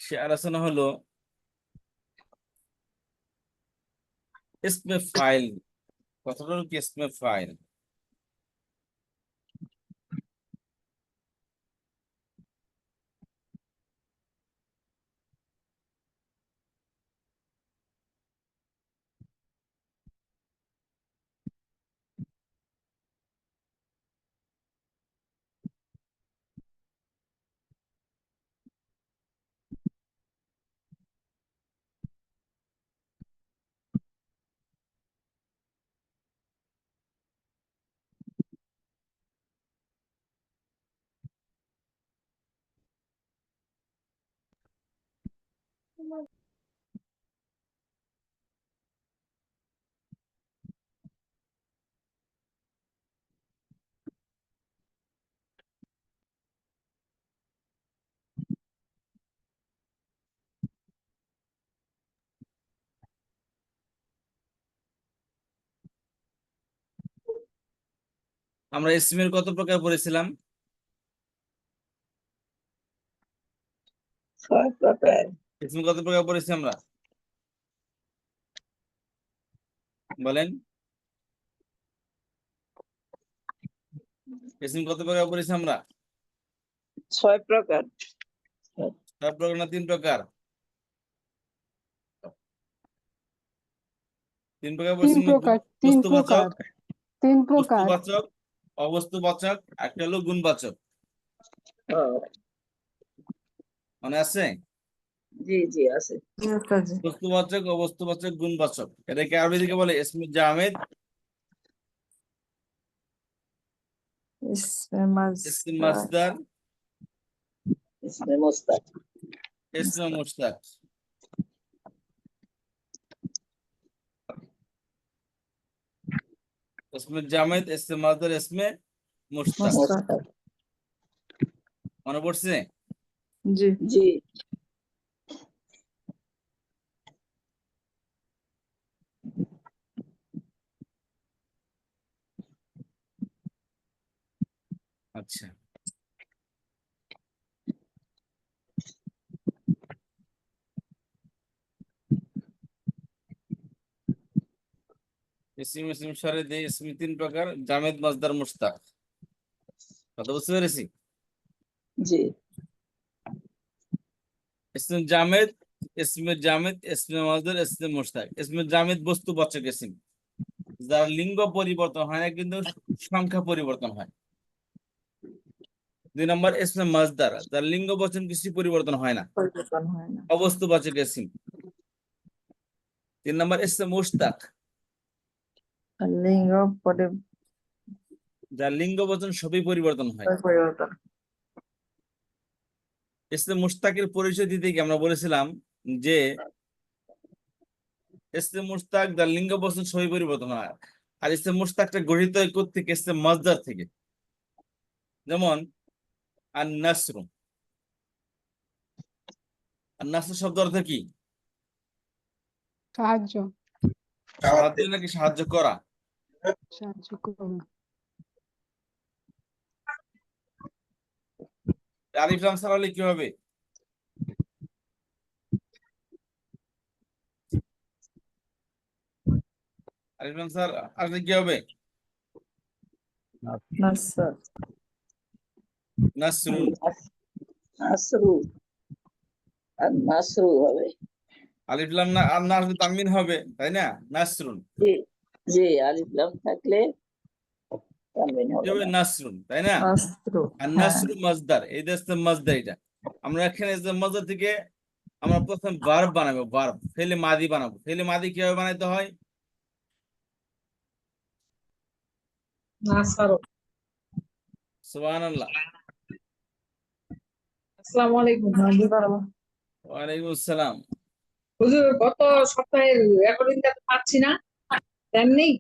সে আলোচনা হলো ইসমে ফাইল। কথাটা হলো কি ইসমে ফাইল? আমরা ইসমের কত প্রকার পড়েছিলাম? 6 প্রকার। ইসমের কত প্রকার পড়েছি আমরা? বলেন, ইসম কত প্রকার পড়েছি আমরা? 6 প্রকার। 4 প্রকার না 3 প্রকার? 3 প্রকার তিন পড়ছি না? প্রকার বস্তুবাচক, তিন প্রকার বস্তুবাচক, অবস্তুবাচক, একটা হলো গুণবাচক। মনে আছে? জি জি আছে। বস্তুবাচক, অবস্তুবাচক, গুণবাচক। এটাকে আরবি দিকে বলে ইসমে জামেদ, ইসমে মাসদার, ইসমে মুস্তাক। ইসমে মুশতাক। ইসমে জামেদ, ইসমে মাসদার, ইসমে মুশতাক। মুস্তাক। মনে পড়ছে? জি জি। আচ্ছা, ইসম ইসম সারে দিয়ে ইসম 3 প্রকার: জামেদ, মাসদার, মুশতাক। কথা বুঝতে পেরেছি? জি। ইসমে জামেদ, ইসমে জামেদ, ইসমে মাসদার, ইসমে মুশতাক। ইসমে জামেদ বস্তুবাচক ইসম, যার লিঙ্গ পরিবর্তন হয় না কিন্তু সংখ্যা পরিবর্তন হয়। 2 নম্বর ইসমে মাসদার, যার লিঙ্গ বচন কিছু পরিবর্তন হয় না, পরিবর্তন হয় না। অবস্তুবাচক ইসম। 3 নম্বর ইসমে মুশতাক, লিঙ্গ যার লিঙ্গ বচন সবই পরিবর্তন হয়। পরিবর্তন। ইসমে মুশতাকের পরিচয় দিতে গিয়ে আমরা বলেছিলাম যে ইসমে মুশতাক যার লিঙ্গ বচন সবই পরিবর্তন হয়, আর ইসমে মুশতাকটা গঠিত হয় কোত্থেকে? ইসমে মাসদার থেকে। যেমন আন নাসরু, আর নাসর শব্দ অর্থ কি? সাহায্য সাহায্য নাকি সাহায্য করা? সাহায্য করুন। আলিফ লাম সারালে কি হবে? আলিফ লাম সার আসলে কি হবে? নাসর। নাসরুন। নাসরু। আর নাসরু হবে। আলিফ লাম না আর না আসলে তানবিন হবে, তাই না? নাসরুন। জি জি, আলিফ লাম থাকলে তানবিন কি হবে হবে? না। নাসরুন, তাই না? নাসরু। আর হ্যাঁ। নাসরু মাসদার, এই যে মাসদার, এটা আমরা এখানে যে মাসদার থেকে আমরা প্রথম ভার্ব বানাবো, ভার্ব ফেলে মাদি বানাবো। ফেলে মাদি কিভাবে বানাইতে হয়? নাসারো। সুবহানাল্লাহ। আসসালামু আলাইকুম। ওয়ালাইকুম আসসালাম। হুজুর, গত সপ্তাহে রেকর্ডিংটা পাচ্ছি না, দেন নেই।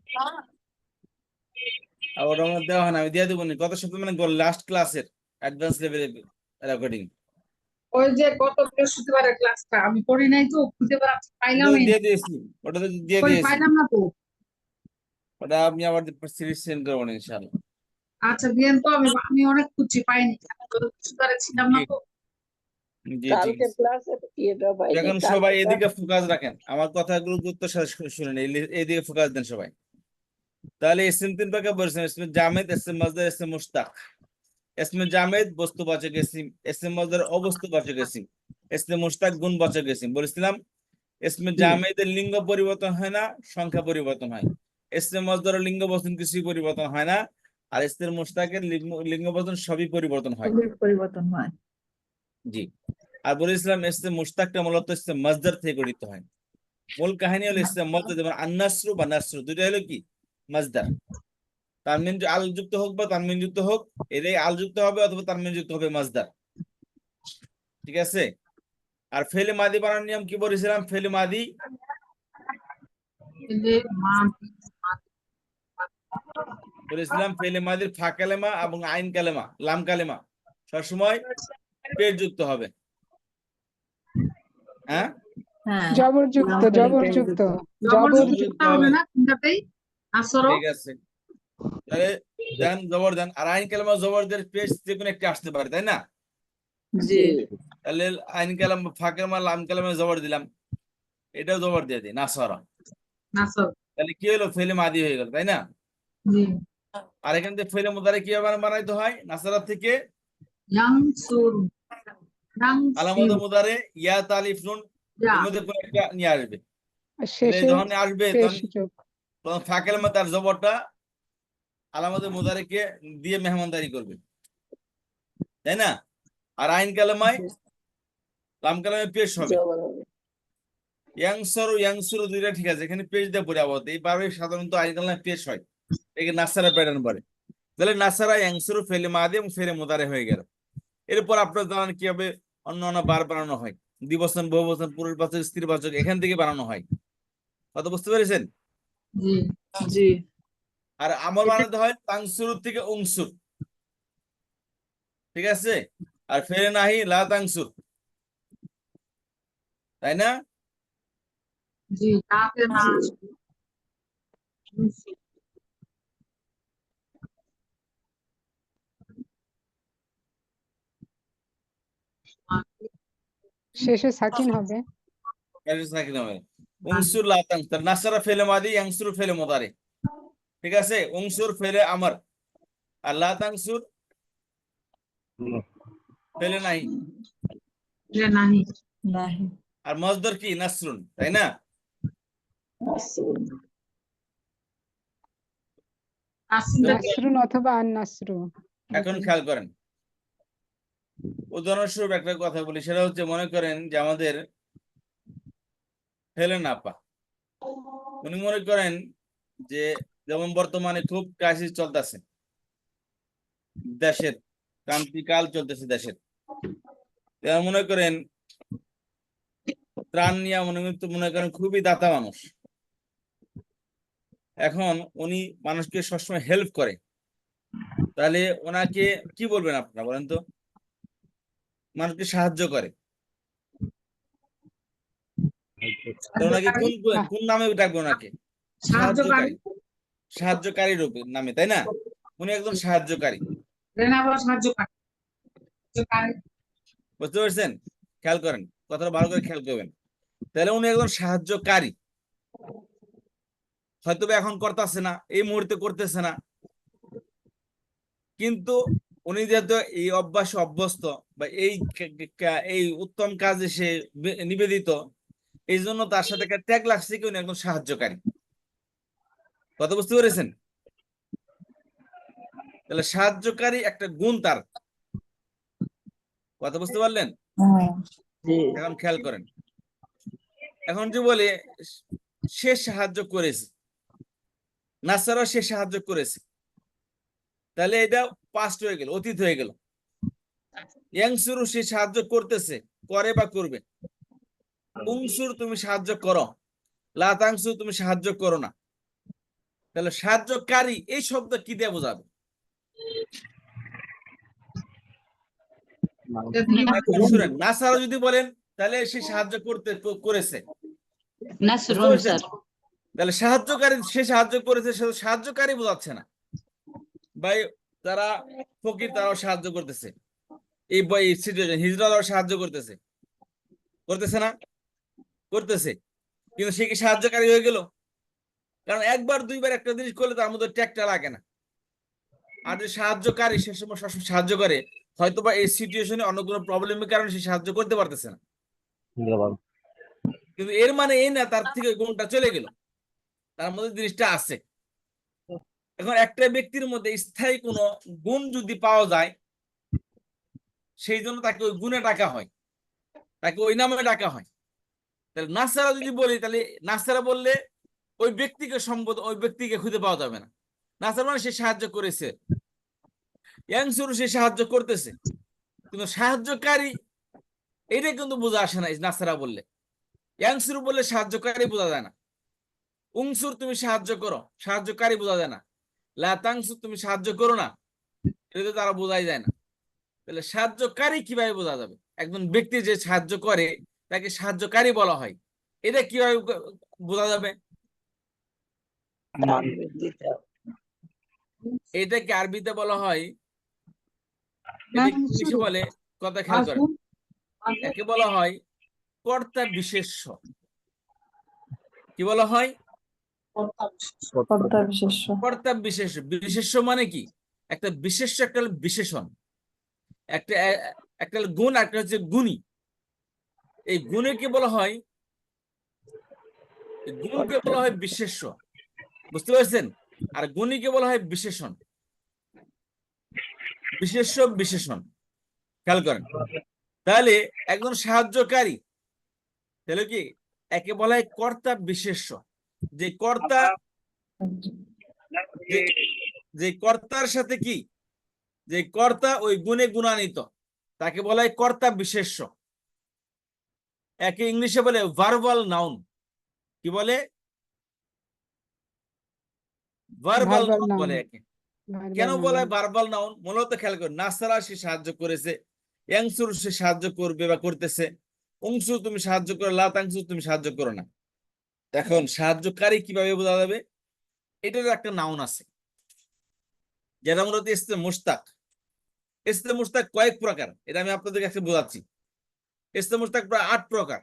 আর ওটা আমার দেওয়া হয় না, আমি দিয়ে দেবো নি। গত সপ্তাহে মানে লাস্ট ক্লাসের অ্যাডভান্স লেভেলের রেকর্ডিং ওই যে গত বৃহস্পতিবারের ক্লাসটা আমি করি নাই তো, খুঁজে পাইলাম দিয়ে দিয়েছি। ওটা তো দিয়ে দিয়েছি। পাইলাম না তো। ওটা আমি আবার সিরিজ সেন্ড করবো না ইনশাআল্লাহ। আচ্ছা দিয়েন তো, আমি অনেক খুঁজছি পাইনি, গত বৃহস্পতিবারে ছিলাম না তো। জি ঠিক কালকে আছে। ক্লাসে কি এটা পাইনি এখন সবাই এদিকে ফোকাস রাখেন, আমার কথাগুলো গুরুত্ব সহকারে শুনেন, এইদিকে ফোকাস দেন সবাই। তাহলে ইসম তিন প্রকার বলছেন, ইসমে জামেদ, ইসমে মজদার, ইসমে মুশতাক। ইসমে জামেদ বস্তুবাচক ইসম, ইসমে মজদার অবস্তুবাচক ইসম, ইসমে মুশতাক গুণবাচক ইসম। বলেছিলাম ইসমে জামেদের লিঙ্গ পরিবর্তন হয় না, সংখ্যা পরিবর্তন হয়। ইসমে মজদারের লিঙ্গ বচন কিছুই পরিবর্তন হয় না, আর ইসমে মুশতাকের লিঙ্গ বচন সবই পরিবর্তন হয়। পরিবর্তন হয়। জি। আর বলেছিলাম ইসমে মুশতাকটা মূলত ইসমে মজদার থেকে গঠিত হয়। মূল কাহিনী হলো ইসমে মজদার, যেমন আন্নাসরু বা নাসরু দুইটা হলো কি মজদার। তানমিন আল যুক্ত হোক বা তানমিন যুক্ত হোক, এটাই আল যুক্ত হবে অথবা তানমিন যুক্ত হবে মজদার। ঠিক আছে। আর ফেলে মাদি বানানোর নিয়ম কি বলেছিলাম? ফেলে মাদি বলেছিলাম, ফেলে মাদির ফা কালেমা এবং আইন কালেমা, লাম কালেমা সবসময় পেট যুক্ত হবে। হ্যাঁ, হ্যাঁ, জবরযুক্ত জবরযুক্ত জবরযুক্ত হবে না কোনটাতেই আসরও। ঠিক আছে। তাহলে দেন জবর দেন, আর আইন কালেমা জবরদের পেশ যে কোনো একটা আসতে পারে, তাই না? জি তাহলে আইন কালাম ফা কালেমা লাম কালেমা জবর দিলাম, এটাও জবর দিয়ে দিই নাসরা। নাসর। তাহলে কি হলো? ফেলে মাদি হয়ে গেল, তাই না? জি আর এখান থেকে ফেলে মুদারে কিভাবে বানাইতে হয়? নাসারা থেকে ইয়ানসুর, আলামত ইয়ানসির, মুদারে ইয়া তালিফ নুন ইয়া এর মধ্যে কোনো একটা নিয়ে আসবে। আর তাহলে শেষে যখন আসবে পেশ তখন যোগ। তখন ফা কালেমা তার জবরটা আলামত মুদারেকে দিয়ে মেহমানদারি করবে, তাই না? আর আইন কালেমায় লাম কালেমায় পেশ হবে। জবর হবে। ইয়াংসর ও ইয়াংসুর দুইটা ঠিক আছে, এখানে পেশ দিয়ে পড়ে আবহাওয়া এইভাবে সাধারণত আইন কালেমায় পেশ হয়, একে নাসারা প্যাটার্ন বলে। তাহলে নাসারা ইয়াংসুর ফেলে মাদি এবং ফেলে মুদারে হয়ে গেল। এরপর আপনার জানান কিভাবে অন্য অন্য বার বানানো হয়, দ্বিবচন বহুবচন পুরুষবাচক স্ত্রীবাচক এখান থেকে বানানো হয়। কথা বুঝতে পেরেছেন? জি জি আর আমল বানাতে হয় তাংসুর থেকে উংসুর, ঠিক আছে? আর ফেরে নাহি লা তাংসুর, তাই না? জি তাতে না শেষে সাকিন হবে। উংসুর লা তাংসুর, নাসারা ফেলে মাদি, ইয়াংসুর ফেলে মুদারি, ঠিক আছে? উংসুর ফেলে আমর, আর লা তাংসুর ফেলে নাহি। নাহি নাহি আর মজদর কি? নাসরুন, তাই না? নাসরুন। নাসরুন অথবা আন নাসরু। এখন খেয়াল করেন, উদাহরণস্বরূপ একটা কথা বলি, সেটা হচ্ছে মনে করেন যে আমাদের হেলেন আপা, উনি মনে করেন যে যেমন বর্তমানে খুব ক্রাইসিস চলতেছে দেশের, ক্রান্তিকাল চলতেছে দেশের, এরা মনে করেন ত্রাণ নিয়ে মনে করেন খুবই দাতা মানুষ। এখন উনি মানুষকে সবসময় হেল্প করে, তাহলে ওনাকে কি বলবেন আপনারা বলেন তো? মানুষকে সাহায্য করে, তো ওনাকে কোন কোন নামে ডাকবে? ওনাকে সাহায্যকারী। সাহায্যকারী রূপে নামে, তাই না? উনি একজন সাহায্যকারী, সাহায্যকারী। বুঝতে পারছেন? খেয়াল করেন, কথাটা ভালো করে খেয়াল করবেন। তাহলে উনি একজন সাহায্যকারী, হয়তো এখন করতেছে না, এই মুহূর্তে করতেছে না, কিন্তু উনি যেহেতু এই অভ্যাসে অভ্যস্ত বা এই উত্তম কাজে সে নিবেদিত, এই জন্য তার সাথে একটা ট্যাগ লাগছে কি উনি একজন সাহায্যকারী। কথা বুঝতে পেরেছেন? তাহলে সাহায্যকারী একটা গুণ তার, কথা বুঝতে পারলেন? জি এখন খেয়াল করেন, এখন যে বলে সে সাহায্য করেছে, নাসারা সে সাহায্য করেছে, তাহলে এটা পাস্ট হয়ে গেল, অতীত হয়ে গেল। ইয়াংসুরু সে সাহায্য করতেছে, করে বা করবে। উংসুর তুমি সাহায্য করো, লাতাংসু তুমি সাহায্য করো না। তাহলে সাহায্যকারী এই শব্দ কি দিয়ে বোঝাবে? শুনেন, নাসারা যদি বলেন তাহলে সে সাহায্য করেছে, বুঝতে পেরেছেন? তাহলে সাহায্যকারী সে সাহায্য করেছে, সে সাহায্যকারী বোঝাচ্ছে না ভাই, তারা ফকির তারাও সাহায্য করতেছে, এই সিচুয়েশন হিজরা সাহায্য করতেছে, করতেছে না? করতেছে, কিন্তু সে কি সাহায্যকারী হয়ে গেল? কারণ একবার দুইবার একটা জিনিস করলে তার মধ্যে ট্যাগটা লাগে না। আর যে সাহায্যকারী সে সময় সবসময় সাহায্য করে, হয়তোবা এই সিচুয়েশনে অন্য কোনো প্রবলেমের কারণে সে সাহায্য করতে পারতেছে না, কিন্তু এর মানে এই না তার থেকে গুণটা চলে গেল, তার মধ্যে জিনিসটা আছে। এখন একটা ব্যক্তির মধ্যে স্থায়ী কোনো গুণ যদি পাওয়া যায়, সেই জন্য তাকে ওই গুণে ডাকা হয়, তাকে ওই নামে ডাকা হয়। তাহলে নাসারা যদি বলি, তাহলে নাসারা বললে ওই ব্যক্তিকে ওই ব্যক্তিকে খুঁজে পাওয়া যাবে না। নাসারা মানে সে সাহায্য করেছে, ইয়াংসুরু সে সাহায্য করতেছে, কিন্তু সাহায্যকারী এটা কিন্তু বোঝা আসে না নাসারা বললে। ইয়াংসুরু বললে সাহায্যকারী বোঝা যায় না। উংসুর তুমি সাহায্য করো, সাহায্যকারী বোঝা যায় না। লাতাংসুর তুমি সাহায্য করো না, এটা তো তারা বোঝাই যায় না। তাহলে সাহায্যকারী কিভাবে বোঝা যাবে? একজন ব্যক্তি যে সাহায্য করে তাকে সাহায্যকারী বলা হয়, এটা কিভাবে বোঝা যাবে? এটাকে আরবিতে বলা হয়, এটা ইংলিশে বলে, কথা খেয়াল করেন, একে বলা হয় কর্তা বিশেষ্য। কি বলা হয়? কর্তা বিশেষ্য। কর্তা বিশেষ্য। বিশেষ্য মানে কি? একটা বিশেষ্য, একটা হলো বিশেষণ, একটা একটা হলো গুণ, একটা হচ্ছে গুণী। এই গুণকে বলা হয়, গুণকে বলা হয় বিশেষ্য, বুঝতে পারছেন? আর গুণীকে বলা হয় বিশেষণ। বিশেষ্য বিশেষণ, খেয়াল করেন। তাহলে একজন সাহায্যকারী, তাহলে কি একে বলা হয় কর্তা বিশেষ্য। যে কর্তা, যে কর্তার সাথে কি, যে কর্তা ওই গুণে গুণান্বিত, তাকে বলা হয় কর্তা বিশেষ্য। একে ইংলিশে বলে ভার্বাল নাউন। কি বলে? Verbal verbal noun noun. বলে একে। কেন বলা হয় ভার্বাল নাউন? মূলত খেয়াল করে, নাসারা সে সাহায্য করেছে, ইয়াংসুর সে সাহায্য করবে বা করতেছে, উংসু তুমি সাহায্য করো, লাতাংসু তুমি সাহায্য করো না। এখন সাহায্যকারী কিভাবে বোঝা যাবে? এটার একটা নাউন আছে, যেটা মূলত ইসমে মুশতাক। ইসমে মুশতাক কয়েক প্রকার, এটা আমি আপনাদের কাছে বোঝাচ্ছি। ইসমে মুশতাক প্রায় 8 প্রকার।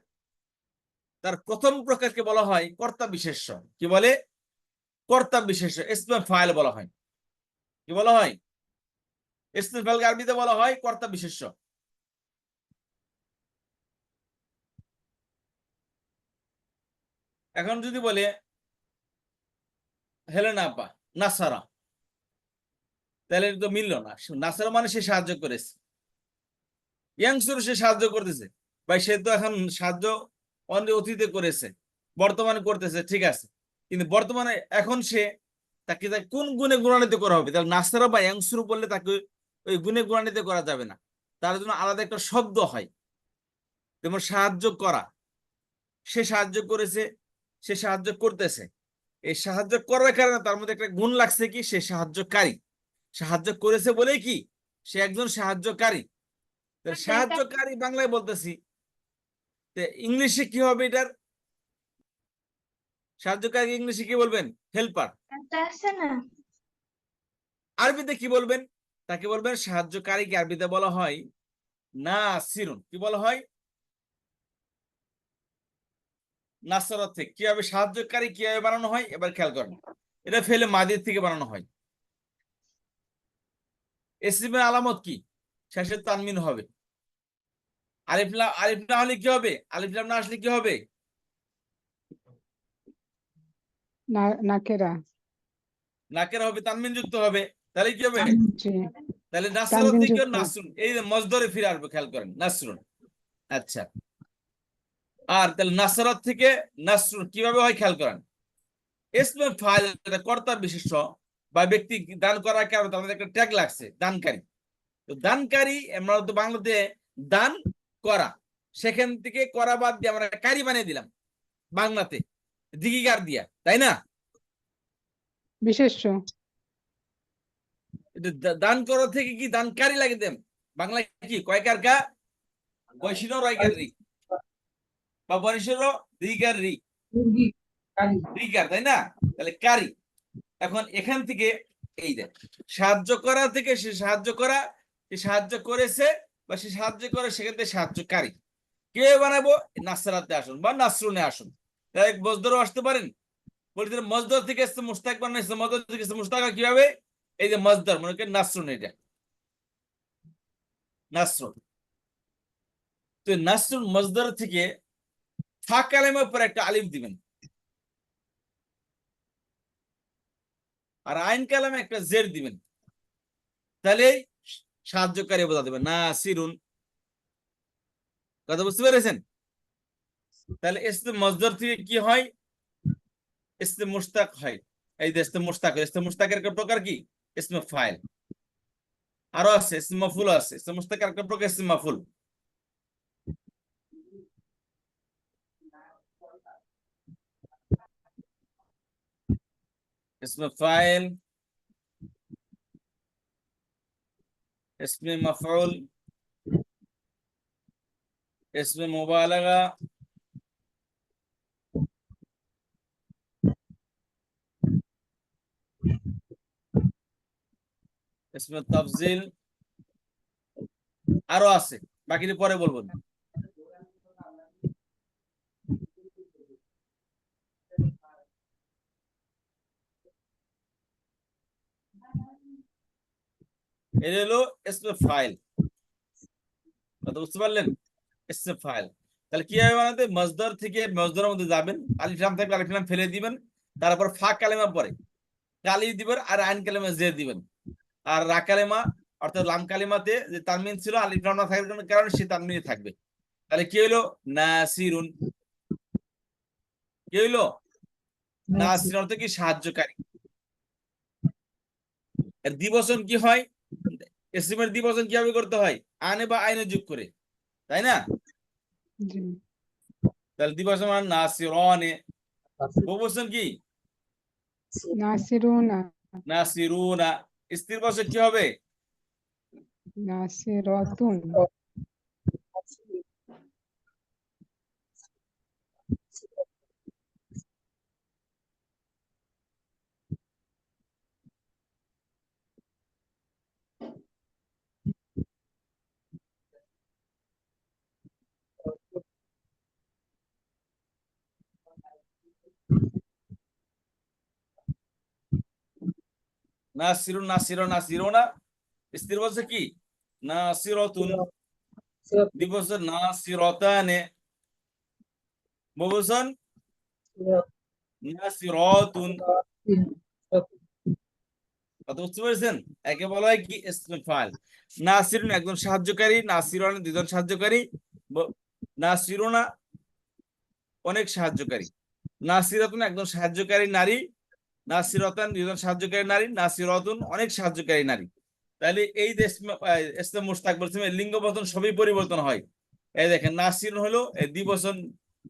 তার প্রথম প্রকারকে বলা হয় কর্তা বিশেষ্য। কি বলে? কর্তা বিশেষ্য, ইসমে ফাইল বলা হয়। কি বলা হয়? ইসমে ফাইলকে আরবিতে বলা হয় কর্তা বিশেষ্য। এখন যদি বলে হেলেনা আপা নাসারা, তাহলে তো মিলল না। নাসারা মানে সে সাহায্য করেছে, ইয়াংসুর সে সাহায্য করতেছে, ভাই সে তো এখন সাহায্য অতীতে করেছে, বর্তমানে করতেছে, ঠিক আছে, কিন্তু বর্তমানে এখন সে তাকে কোন গুণে গুণান্বিত করা হবে? তাহলে নাসারা বা ইয়াংসুর বললে তাকে ওই গুণে গুণান্বিত করা যাবে না, তার জন্য আলাদা একটা শব্দ হয়। যেমন সাহায্য করা, সে সাহায্য করেছে, সে সাহায্য করতেছে, এই সাহায্য করার কারণে তার মধ্যে একটা গুণ লাগছে কি, সে সাহায্যকারী। সাহায্য করেছে বলেই কি সে একজন সাহায্যকারী। সাহায্যকারী বাংলায় বলতেছি, ইংলিশে কি হবে এটার? সাহায্যকারী ইংলিশে কি বলবেন? হেল্পার। আরবিতে কি বলবেন? তাকে বলবেন সাহায্যকারীকে আরবিতে বলা হয় নাসিরুন। কি বলা হয়? নাসরাত থেকে। কিভাবে সাহায্যকারী কিভাবে বানানো হয় এবার খেয়াল করেন। এটা ফেলে মাদির থেকে বানানো হয়। ইসমের আলামত কি? শেষে তানমিন হবে। আলিফ না হলে কি হবে? আলিফ লাম না আসলে কি হবে? নাকেরা। নাকেরা হবে, তানমিন যুক্ত হবে, তাহলে কি হবে? জি, তাহলে নাসরাত তানবিন থেকে যুক্ত। নাসরুন, এই যে মজদরে ফিরে আসবে, খেয়াল করেন, নাসরুন। আচ্ছা, আর তাহলে নাসরাত থেকে নাসরুন কিভাবে হয় খেয়াল করেন। ইসমে ফাইল, কর্তা বিশেষ্য বা ব্যক্তি দান করার কারণে তার মধ্যে একটা ট্যাগ লাগছে, দানকারী। তো দানকারী আমরা তো বাংলাতে দান করা, সেখান থেকে করা বাদ দিয়ে আমরা কারি বানিয়ে দিলাম বাংলাতে, দিগিগার দিয়া, তাই না? বিশেষ্য। দান করা থেকে কি দানকারী লাগে দেন, বাংলায় কি কয়কার কা, বৈশিন রয়কার রি বা বরিশর দিগার রি, দিগার, তাই না? তাহলে কারি। এখন এখান থেকে এই দেখ, সাহায্য করা থেকে সে সাহায্য করা, সে সাহায্য করেছে, বা সে সাহায্য করে, সেখান থেকে সাহায্যকারী। কে বানাবো? নাসরাতে আসুন বা নাসরুনে আসুন, ডাইরেক্ট মজদরও আসতে পারেন। বলতে মজদর থেকে এসছে মুস্তাক বানাইছে, মজদর থেকে এসছে মুস্তাক কিভাবে? এই যে মজদর মনে করেন নাসরুন, এটা নাসরুন। তো নাসরুন মজদর থেকে ফা কালেমার পর একটা আলিফ দিবেন, আর আইন কালামে একটা জের দিবেন, তাহলে সাহায্যকারী বোঝা দেবে নাসিরুন। কথা বুঝতে পেরেছেন? তাহলে ইসমে মজদর থেকে কি হয়? ইসমে মুশতাক হয়। এই যে ইসমে মুশতাক, ইসমে মুশতাকের একটা প্রকার কি? ইসমে ফাইল। আরো আছে ইসমে মাফুল আছে, ইসমে মুশতাকের একটা প্রকার ইসমে মাফুল। ইসমে ফাইল, ইসমে মাফউল, ইসমে মুবালাগা, ইসমে তাফজিল, আরো আছে, বাকিটা পরে বলবো। এটা হলো ইসমে ফাইল। কথা বুঝতে পারলেন? ইসমে ফাইল। তাহলে কিভাবে বানাতে? মজদর থেকে মজদরের মধ্যে যাবেন, আলিফ লাম থাকলে আলিফ লাম ফেলে দিবেন, তারপর ফা কালেমা পরে কালি দিবেন, আর আইন কালেমা জের দিবেন, আর রা কালেমা অর্থাৎ লাম কালিমাতে যে তানমিন ছিল আলিফ লাম না থাকার কারণে সে তানমিনে থাকবে। তাহলে কি হইলো? নাসিরুন। কি হইলো? নাসির অর্থ কি? সাহায্যকারী। এর দ্বিবচন কি হয়? ইসমের দ্বিবচন কিভাবে করতে হয়? আনে বা আইনে যোগ করে, তাই না? জি। তাহলে দ্বিবচন মানে নাসিরনে। বহুবচন কি? নাসিরুনা, নাসিরুনা। স্থির বচন কি হবে? নাসিরাতুন, নাসিরুন, নাসিরুনা। স্থির বচন কি? নাসিরাতুন। দ্বিবচন নাসিরাতানে। বহুবচন নাসিরাতুন। কথা বুঝতে পেরেছেন? একে বলা হয় কি? ইসমে ফাইল। নাসিরুন একজন সাহায্যকারী, নাসিরুন দুজন সাহায্যকারী, নাসিরুনা অনেক সাহায্যকারী, নাসিরাতুন একজন সাহায্যকারী নারী, নাসিরাতান দুজন সাহায্যকারী নারী, নাসিরাতুন অনেক সাহায্যকারী নারী। তাহলে এই যে ইসমে মুশতাক বলছি, লিঙ্গ বচন সবই পরিবর্তন হয়। এই দেখেন নাসিরুন হলো এই দ্বিবচন,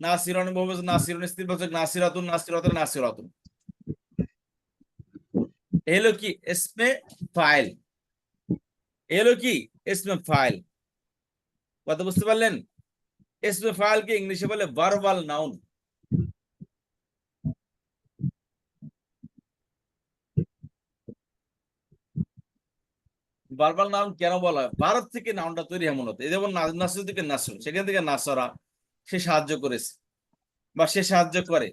নাসিরুন বহুবচন, নাসিরুন স্ত্রীবাচক, নাসিরাতুন, নাসিরাতুন, নাসিরাতুন। এলো কি? ইসমে ফাইল। এলো কি? ইসমে ফাইল। কথা বুঝতে পারলেন? ইসমে ফাইলকে ইংলিশে বলে ভার্বাল নাউন। ভার্বাল নাউন কেন বলা হয়? ভারত থেকে নাউনটা তৈরি হয় মূলত। এই যেমন নাসর থেকে নাসর, সেখান থেকে নাসরা, সে সাহায্য করেছে বা সে সাহায্য করে।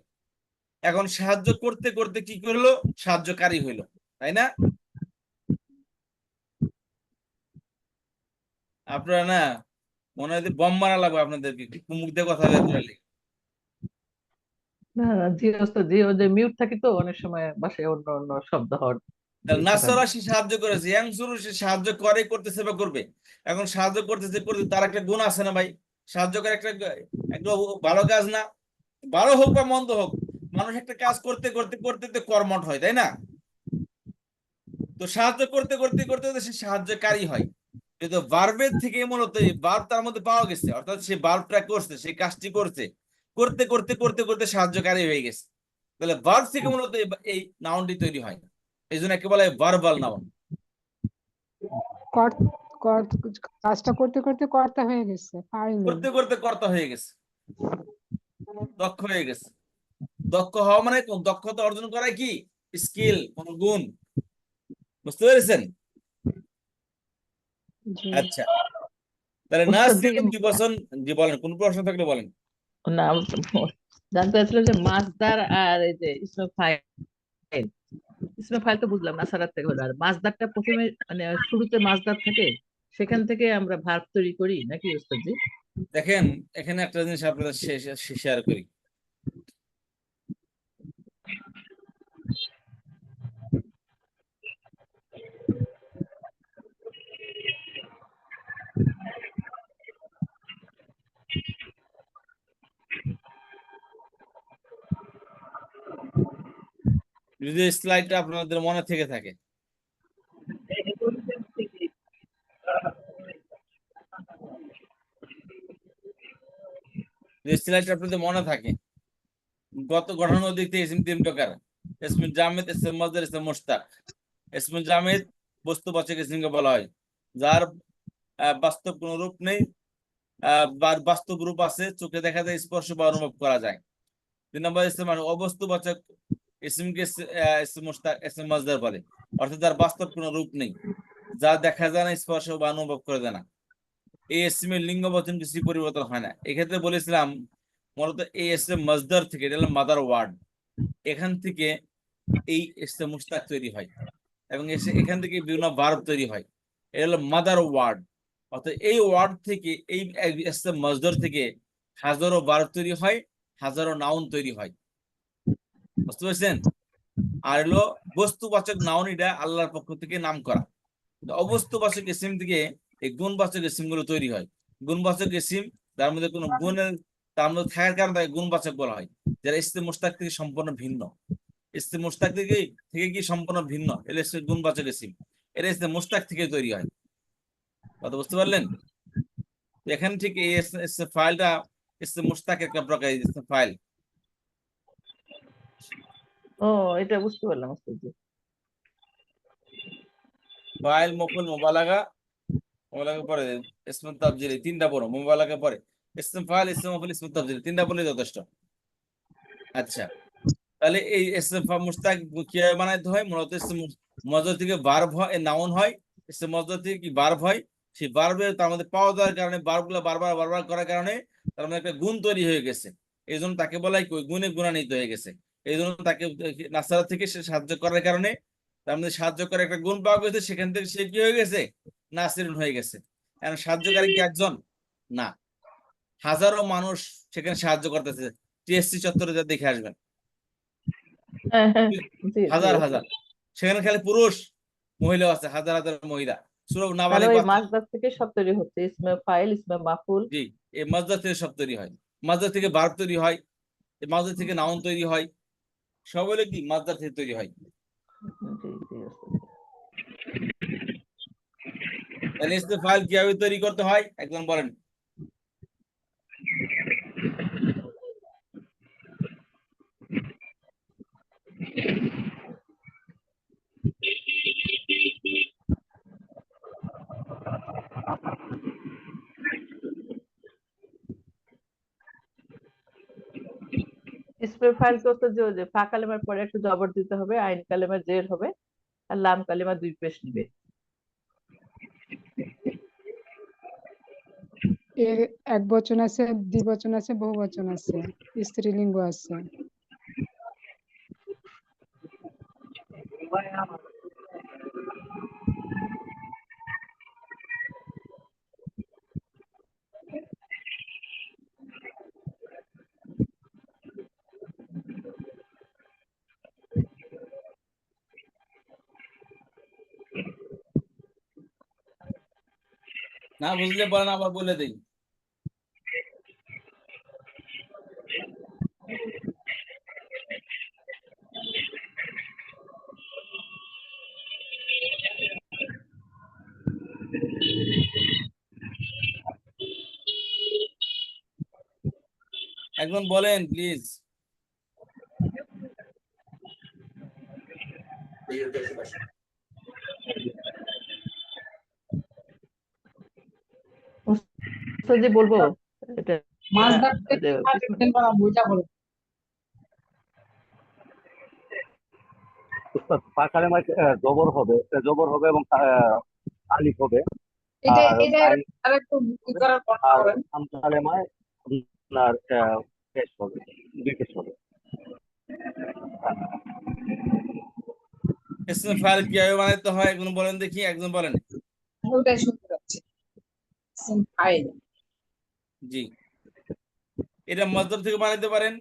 এখন সাহায্য করতে করতে কি করলো? সাহায্যকারী হইলো, তাই না? আপনারা না মনে হয় বম মারা লাগবে আপনাদেরকে, মুখ দিয়ে কথা বের করে। না না, জি ওস্তাদ, জি ওই যে মিউট থাকি তো অনেক সময় বাসায় অন্য অন্য শব্দ হওয়ার ইচ্ছা থাকে। নাসরা সে সাহায্য করেছে, ইয়াংসুরু সে সাহায্য করে, করতেছে বা করবে। এখন সাহায্য করতেছে করতে তার একটা গুণ আছে না ভাই? সাহায্য করে একটা একটা ভালো কাজ না? ভালো হোক বা মন্দ হোক, মানুষ একটা কাজ করতে করতে করতে তো কর্মঠ হয়, তাই না? তো সাহায্য করতে করতে করতে করতে সে সাহায্যকারী হয়। কিন্তু ভার্বের থেকে মূলত এই ভার্ব তার মধ্যে পাওয়া গেছে, অর্থাৎ সে ভার্বটা করছে, সেই কাজটি করছে, করতে করতে করতে করতে সাহায্যকারী হয়ে গেছে। তাহলে ভার্ব থেকে মূলত এই নাউনটি তৈরি হয়। এই জন্য একে বলা হয় ভার্বাল নাউন। কর কর কাজটা করতে করতে কর্তা হয়ে গেছে, ফাইলুন। করতে করতে কর্তা হয়ে গেছে, দক্ষ হয়ে গেছে। দক্ষ হওয়া মানে কোন দক্ষতা অর্জন করা? কি? স্কিল, কোন গুণ। বুঝতে পেরেছেন? জি। আচ্ছা, তাহলে উস্তাদ জি, নাসরিন 2 বচন। জি বলেন, কোন প্রশ্ন থাকলে বলেন। না জানতে চাচ্ছিলাম যে মাসদার আর এই যে ইসমে ফাইল, ইসমে ফাইল তো বুঝলাম নাসারাত থেকে হলো, আর মাসদারটা প্রথমে মানে শুরুতে মাসদার থাকে, সেখান থেকে আমরা ভার্ব তৈরি করি নাকি উস্তাদ জি? দেখেন, এখানে একটা জিনিস আপনাদের শেয়ার করি। যদি স্লাইডটা আপনাদের মনে থেকে থাকে, যে স্লাইডটা আপনাদের মনে থাকে, গত গঠনের দিক থেকে ইসিম 3 প্রকার: ইসমে জামেদ, ইসমে মসদার, ইসমে মুশতাক। ইসমে জামেদ বস্তুবাচক ইসমকে বলা হয়, যার বাস্তব কোনো রূপ নেই, বাস্তব রূপ আছে, চোখে দেখা যায়, স্পর্শ বা অনুভব করা যায়। 2 নম্বর ইসম অবস্তুবাচক ইসমকে ইসম মুশতাক, ইসম মসদার বলে, অর্থাৎ যার বাস্তব কোনো রূপ নেই, যা দেখা যায় না, স্পর্শ বা অনুভব করা যায় না। এই ইসমের লিঙ্গ বচন কিছু পরিবর্তন হয় না। এক্ষেত্রে বলেছিলাম মূলত এই ইসম মসদার থেকে, এটা হলো মাদার ওয়ার্ড, এখান থেকে এই ইসম মুশতাক তৈরি হয়, এবং এখান থেকে বিভিন্ন ভার্ব তৈরি হয়। এটা হলো মাদার ওয়ার্ড। অর্থাৎ এই ওয়ার্ড থেকে, এই ইসম মসদার থেকে হাজারো ভার্ব তৈরি হয়, হাজারো নাউন তৈরি হয়। বুঝতে পারছেন? আর হলো বস্তুবাচক নাউন, এটা আল্লাহর পক্ষ থেকে নাম করা। অবস্তুবাচক ইসিম থেকে এই গুণবাচক ইসিম গুলো তৈরি হয়। গুণবাচক ইসিম তার মধ্যে কোনো গুণের, তার মধ্যে থাকার কারণে তাকে গুণবাচক বলা হয়, যারা ইসম মুশতাক থেকে সম্পূর্ণ ভিন্ন। ইসম মুশতাক থেকে কি সম্পূর্ণ ভিন্ন, এটা হচ্ছে গুণবাচক ইসিম। এটা ইসম মুশতাক থেকে তৈরি হয়। কথা বুঝতে পারলেন? এখান থেকে এই ফাইলটা ইসম মুশতাক একটা প্রকার ইসম ফাইল। ও, এটা বুঝতে পারলাম উস্তাদ জি। ফাইল, মফুল, মুবালাগা, মুবালাগা পরে ইসমে তাবজিল, 3টা পড়ো, মুবালাগা পরে ইসম ফাইল, ইসম মফুল, ইসম তাবজিল, 3টা পড়লে যথেষ্ট। আচ্ছা, তাহলে এই ইসম মুশতাক কিভাবে বানাইতে হয়? মূলত ইসম মসদার থেকে ভার্ব হয়, নাউন হয়। ইসম মসদার থেকে কি ভার্ব হয়, সেই ভার্বে তার মধ্যে পাওয়া যাওয়ার কারণে, ভার্বগুলো বারবার বারবার করার কারণে তার মধ্যে একটা গুণ তৈরি হয়ে গেছে। এই জন্য তাকে বলা হয় গুণে গুণান্বিত হয়ে গেছে। এই জন্য তাকে নাসারা থেকে সে সাহায্য করার কারণে, তার মধ্যে সাহায্য করে একটা গুণ পাওয়া গেছে, সেখান থেকে সে কি হয়ে গেছে? নাসিরুন হয়ে গেছে। এখন সাহায্যকারী কি একজন? না, হাজারো মানুষ সেখানে সাহায্য করতেছে। টিএসসি চত্বরে যা দেখে আসবেন, হ্যাঁ হ্যাঁ, জি জি হাজার উস্তাদ। হাজার, সেখানে খালি পুরুষ, মহিলাও আছে, হাজার হাজার মহিলা। সূরা তাহলে নাবালিগ ওই বাচ্চা। মাসদার থেকে সব তৈরি হচ্ছে, ইসমে ফাইল, ইসমে মাফুল। জি, এই মাজদা থেকে সব তৈরি হয়। মাজদা থেকে ভার্ব তৈরি হয়, এই মাজদা থেকে নাউন তৈরি হয়, সব হলো কি মাজদা থেকে তৈরি হয়। জি জি উস্তাদ। তাহলে ইসমে ফাইল কিভাবে তৈরি করতে হয় একজন বলেন। ইসমে ফাইল তো হচ্ছে যে ওই যে ফা কালেমার পরে একটু জবর দিতে হবে, আইন কালেমার জের হবে, আর লাম কালেমা 2 পেশ নিবে। এর এক বচন আছে, দ্বিবচন আছে, বহুবচন আছে, স্ত্রীলিঙ্গ আছে। না বুঝলে বলেন, আবার বলে দিই। একজন বলেন প্লিজ। উস্তাদ জি বলবো এটা? মাছদার ওই যে থেকে ভার্ব ইসমে, এক্সটেন্ড করা বইটা বলো। উস্তাদ পা কালেমায় জবর হবে এবং আলিফ হবে। এটা আর এটা আইন আরেকটু ই করার পর আর করেন। আমকালেমায় আপনার পেশ হবে, 2 পেশ হবে। ইসমে ফাইল কিভাবে বানাইতে হয় একজন বলেন দেখি, একজন বলেন। ওটাই শুনতে পাচ্ছি। ফাইল জি, এটা মজদর থেকে বানাইতে পারেন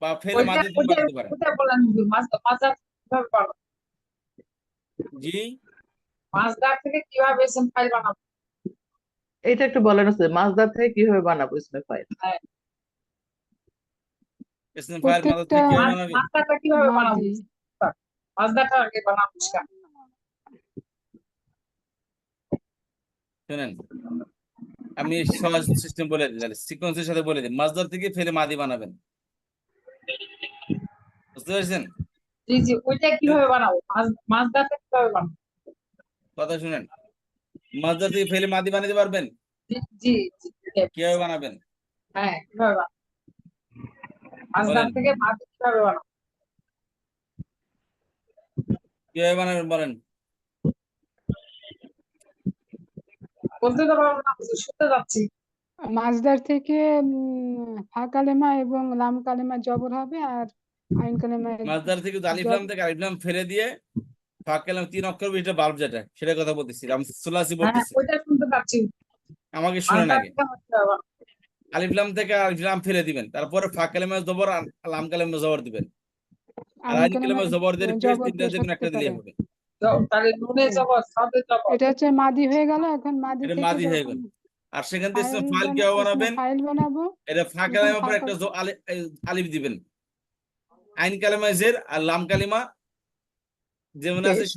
বা ফেলে ওইটা মাদি থেকে ওইটা বানাইতে পারেন। ওইটা বলেন, মাছদার কিভাবে বানাবো? জি, মাছদার থেকে কিভাবে এসএম ফাইল বানাবো? এটা একটু বলেন হচ্ছে মাছদার থেকে কিভাবে বানাবো ইসমে ফাইল। হ্যাঁ, ইসমে ফাইল মজদর প্রত্যেকটা থেকে কিভাবে বানাবেন? মাছদারটা কিভাবে বানাবো? মাদি মাছদারটা আগে বানাবো সেটা। শুনেন, আমি সহজ সিস্টেম বলে দিই, সিকোয়েন্সের সাথে বলে দিই। মজদর থেকে ফেলে মাদি বানাবেন, বুঝতে পেরেছেন? জি জি, ওইটা কিভাবে বানাবো? মাছদারটা কিভাবে বানাবো? কথা শুনেন, মজদর থেকে ফেলে মাদি বানাতে পারবেন? জি জি জি, কিভাবে বানাবেন হ্যাঁ কিভাবে বানাবো? মাছদার বলেন, থেকে মাছ কিভাবে বানাবো? কিভাবে বানাবেন বলেন। বলতে তো পারবো না, শুনতে যাচ্ছি। মাছদার থেকে ফা কালেমা এবং লাম কালেমা জবর হবে, আর আইন কালেমা মজদর থেকে আলিফলাম থেকে আলিফলাম ফেলে দিয়ে ফাঁকালাম 3 অক্ষর বিশিষ্ট বাল্ব যেটা, সেটা কথা বলতেছি, আমি সুলাসি হ্যাঁ বলতেছি, ওইটা শুনতে পাচ্ছি। আমাকে শুনেন মাছদার আগে। থেকে মাছ কিভাবে বানাবো? আলিফলাম থেকে আলিফলাম ফেলে দিবেন, তারপরে ফাঁকালামে জবর আর লাম কালেমে জবর দিবেন, আর আইন আইন কালেমা কালেমে জবর দিয়ে পেশ জবর 3টা পেশ দেবেন, হতে একটা দিলেই পারে। হবে। তাহলে নুনে হ্যাঁ, জবর, সাদে জবর। এটা হচ্ছে মাদি হয়ে গেল। এখন মাদি এটা থেকে মাদি হয়ে যখন গেল। আর সেখান থেকে ফাইল ফাইল কিভাবে ইসমে বানাবেন, ফাইল বানাবো, এটা যখন ফাঁকালামের উপর ফা একটা আলিফ দিবেন, আইন কালেমা জের আর লাম কালিমা যেমন আছে পেশ।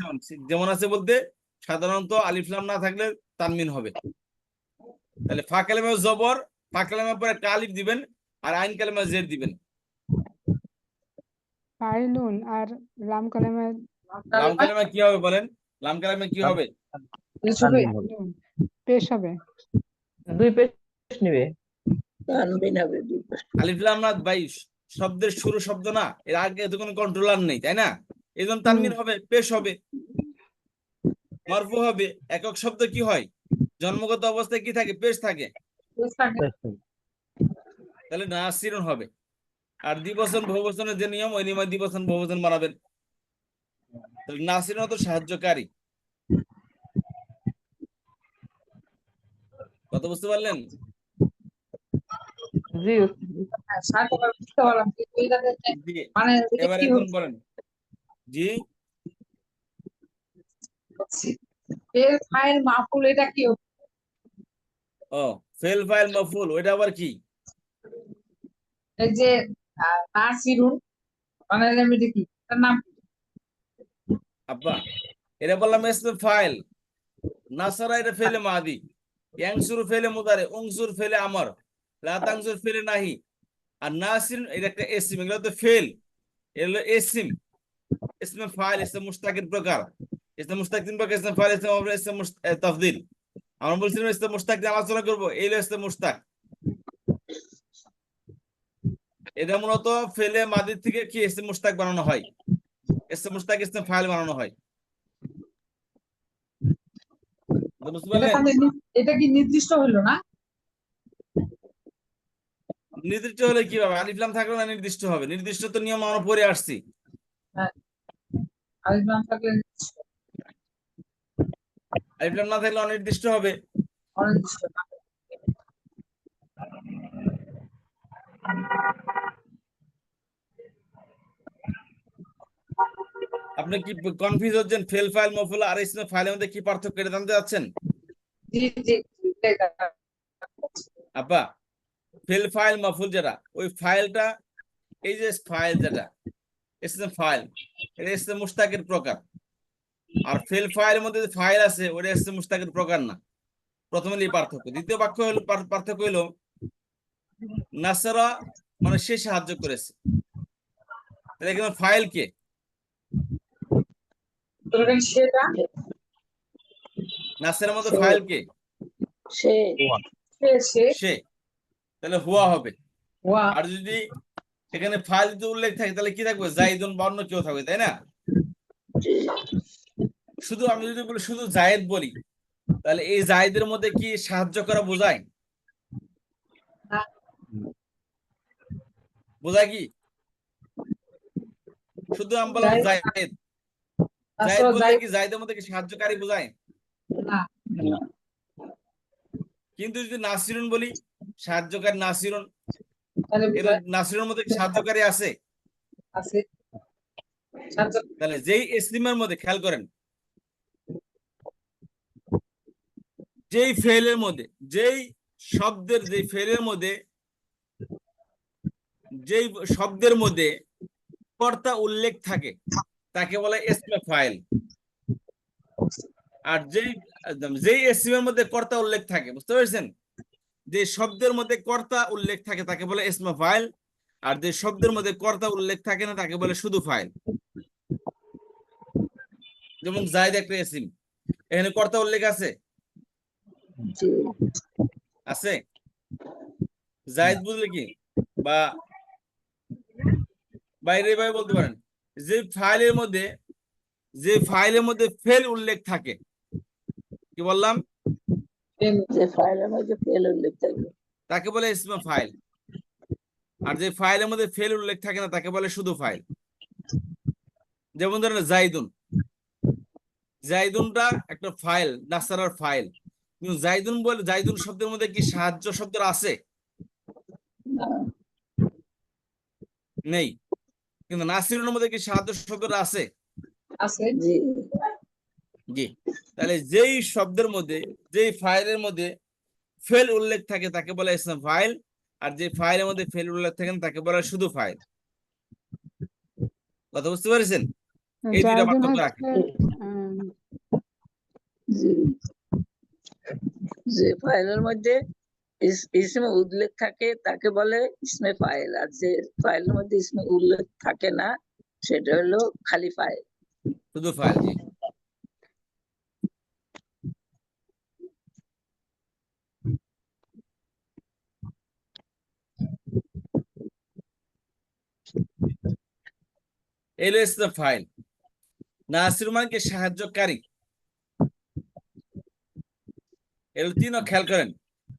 যেমন আছে বলতে সাধারণত আলিফলাম না থাকলে তানমিন হবে। তাহলে ফা কালেমা জবর, ফা কালেমার পর একটা আলিফ দিবেন, আর আইন কালেমা জের দিবেন। ফাইলুন আর লাম কালেমা লাম কালেমা কি হবে বলেন, লাম কালেমা কি হবে? তানবিন হবে। ফাইলুন পেশ হবে। 2 পেশ নিবে। তানবিন হবে 2 পেশ। আলিফলাম না ভাই, শব্দের শুরু শব্দ না, এর আগে তো কোনো কন্ট্রোলার নেই, তাই না? এই জন্য তানমিন হবে, পেশ হবে, মারফু হবে। একক শব্দ কি হয়, জন্মগত অবস্থায় কি থাকে, পেশ থাকে, তাহলে নাসিরুন হবে। আর দ্বিবচন বহুবচনের যে নিয়ম, ওই নিয়মে দ্বিবচন বহুবচন বানাবেন। তাহলে নাসিরুন তো সাহায্যকারী। কথা বুঝতে পারলেন? জি সাতবার বুঝতে পারলাম, কিন্তু এইটাতে জি, মানে এটা এবার কি এখন হচ্ছে? বলেন। জি, এর ফাইল মাহফুল এটা কি হচ্ছে? ও ফেল ফাইল মাফুল, ওইটা আবার কি? এই যে নাসিরুন মানে এটা কি, এটার নাম কি? আব্বা, এটা বললাম ইসমে ফাইল। নাসারা এটা ফেলে মাদি, ইয়াংসুর ফেলে মুদারে, উংসুর ফেলে আমর, লা তাংসুর ফেলে নাহি, আর নাসির এটা একটা এসিম, এগুলো তো ফেল, এগুলো এসিম। ইসমে ফাইল ইসমে মুশতাকের প্রকার। ইসমে মুশতাক 3 প্রকার, ইসমে ফাইল, ইসমে মাফউল, ইসমে তাফদীল। আমরা বলছিলাম ইসমে মুশতাক নিয়ে আলোচনা করব, এই হলো ইসমে মুশতাক। এটা মূলত ফেলে মাদির থেকে কি ইসমে মুশতাক বানানো হয়, ইসমে মুশতাক ইসমে ফাইল বানানো হয়। বুঝতে এটা পারলেন? তাহলে এটা কি নির্দিষ্ট হলো না? নির্দিষ্ট হলে কিভাবে, আলিফলাম থাকলে না নির্দিষ্ট হবে? নির্দিষ্ট তো নিয়ম আমরা পড়ে আসছি। হ্যাঁ, আলিফ লাম থাকলে আলিফলাম না থাকলে অনির্দিষ্ট হবে। অনির্দিষ্ট না। আপনি কি কনফিউজ হচ্ছেন ফেল ফাইল মফুল আর ইসমে ফাইলের মধ্যে কি পার্থক্য, এটা জানতে চাচ্ছেন? জি জি জি, এটা আপা, ফেল ফাইল মফুল যেটা, ওই ফাইলটা, এই যে ফাইল যেটা ইসমে ফাইল, এটা ইসমে মুশতাকের প্রকার। আর ফেল ফাইলের মধ্যে যে ফাইল আছে, ওটা ইসমে মুশতাকের প্রকার না। প্রথমে এই পার্থক্য। দ্বিতীয় বাক্য হলো পার্থক্য হলো নাসারা মানে সে সাহায্য করেছে। তাহলে এখানে ফাইল কে? সেটা নাসের মধ্যে সে। ফাইল কে? সে সে সে। তাহলে হুয়া হবে। ওয়া আর যদি এখানে ফাইল যদি উল্লেখ থাকে, তাহলে কি থাকবে, জাইদুন বা অন্য কেউ থাকবে, তাই না? জি, শুধু আমি যদি বলি, শুধু জায়েদ বলি, তাহলে এই জায়েদের মধ্যে কি সাহায্য করা বোঝায়? না। বোঝায় কি? শুধু আমি বললাম জায়েদ- জায়েদ, জায়েদ আসলে বললে জায়েদ কি জায়েদের মধ্যে কি সাহায্যকারী বোঝায়? না। কিন্তু যদি নাসিরুন বলি, সাহায্যকারী নাসিরুন, তাহলে এর নাসিরুনের মধ্যে কি সাহায্যকারী আছে? আছে সাহায্য তাহলে যেই ইসমের মধ্যে খেয়াল করেন, যেই ফেলের মধ্যে, যেই শব্দের, যেই ফেলের মধ্যে, যেই শব্দের মধ্যে কর্তা উল্লেখ থাকে তাকে বলে ইসমে ফাইল। আর যেই ইসমের মধ্যে কর্তা উল্লেখ থাকে, বুঝতে পেরেছেন? যে শব্দের মধ্যে কর্তা উল্লেখ থাকে তাকে বলে ইসমে ফাইল, আর যে শব্দের মধ্যে কর্তা উল্লেখ থাকে না তাকে বলে শুধু ফাইল। যেমন জায়েদ একটা ইসম, এখানে কর্তা উল্লেখ আছে? জি আছে। জায়েদ বুঝলে কি, বা বাইরে ভাই বলতে পারেন, যে ফাইলের মধ্যে, যে ফাইলের মধ্যে ফেল উল্লেখ থাকে, কি বললাম? ফেল যে ফাইলের মধ্যে ফেল উল্লেখ থাকবে তাকে বলে ইসমে ফাইল। আর যে ফাইলের মধ্যে ফেল উল্লেখ থাকে না তাকে বলে শুধু ফাইল। যেমন ধরেন জাইদুন, জাইদুনটা একটা ফাইল, নাসারার ফাইল, কিন্তু জাইদুন বলে, জাইদুন শব্দের মধ্যে কি সাহায্য শব্দ আছে? না। নেই। কিন্তু নাসিরুনের মধ্যে কি সাহায্য শব্দ আছে? আছে। জি জি। তাহলে যেই শব্দের মধ্যে, যেই ফাইলের মধ্যে ফেল উল্লেখ থাকে তাকে বলে ইসমে ফাইল, আর যে ফাইলের মধ্যে ফেল উল্লেখ থাকে না তাকে বলে শুধু ফাইল। কথা বুঝতে পেরেছেন? এই দুইটা জায়দুন পার্থক্য রাখেন। হচ্ছে জি যে ফাইলের মধ্যে ইসমে উল্লেখ থাকে তাকে বলে ইসমে ফাইল, আর যে ফাইলের মধ্যে ইসমে উল্লেখ থাকে না সেটা হলো খালি ফাইল। শুধু ফাইল। জি। এলো ইসমে ফাইল। নাসির মানে কি সাহায্যকারী। এগুলো তিন খেয়াল করেন,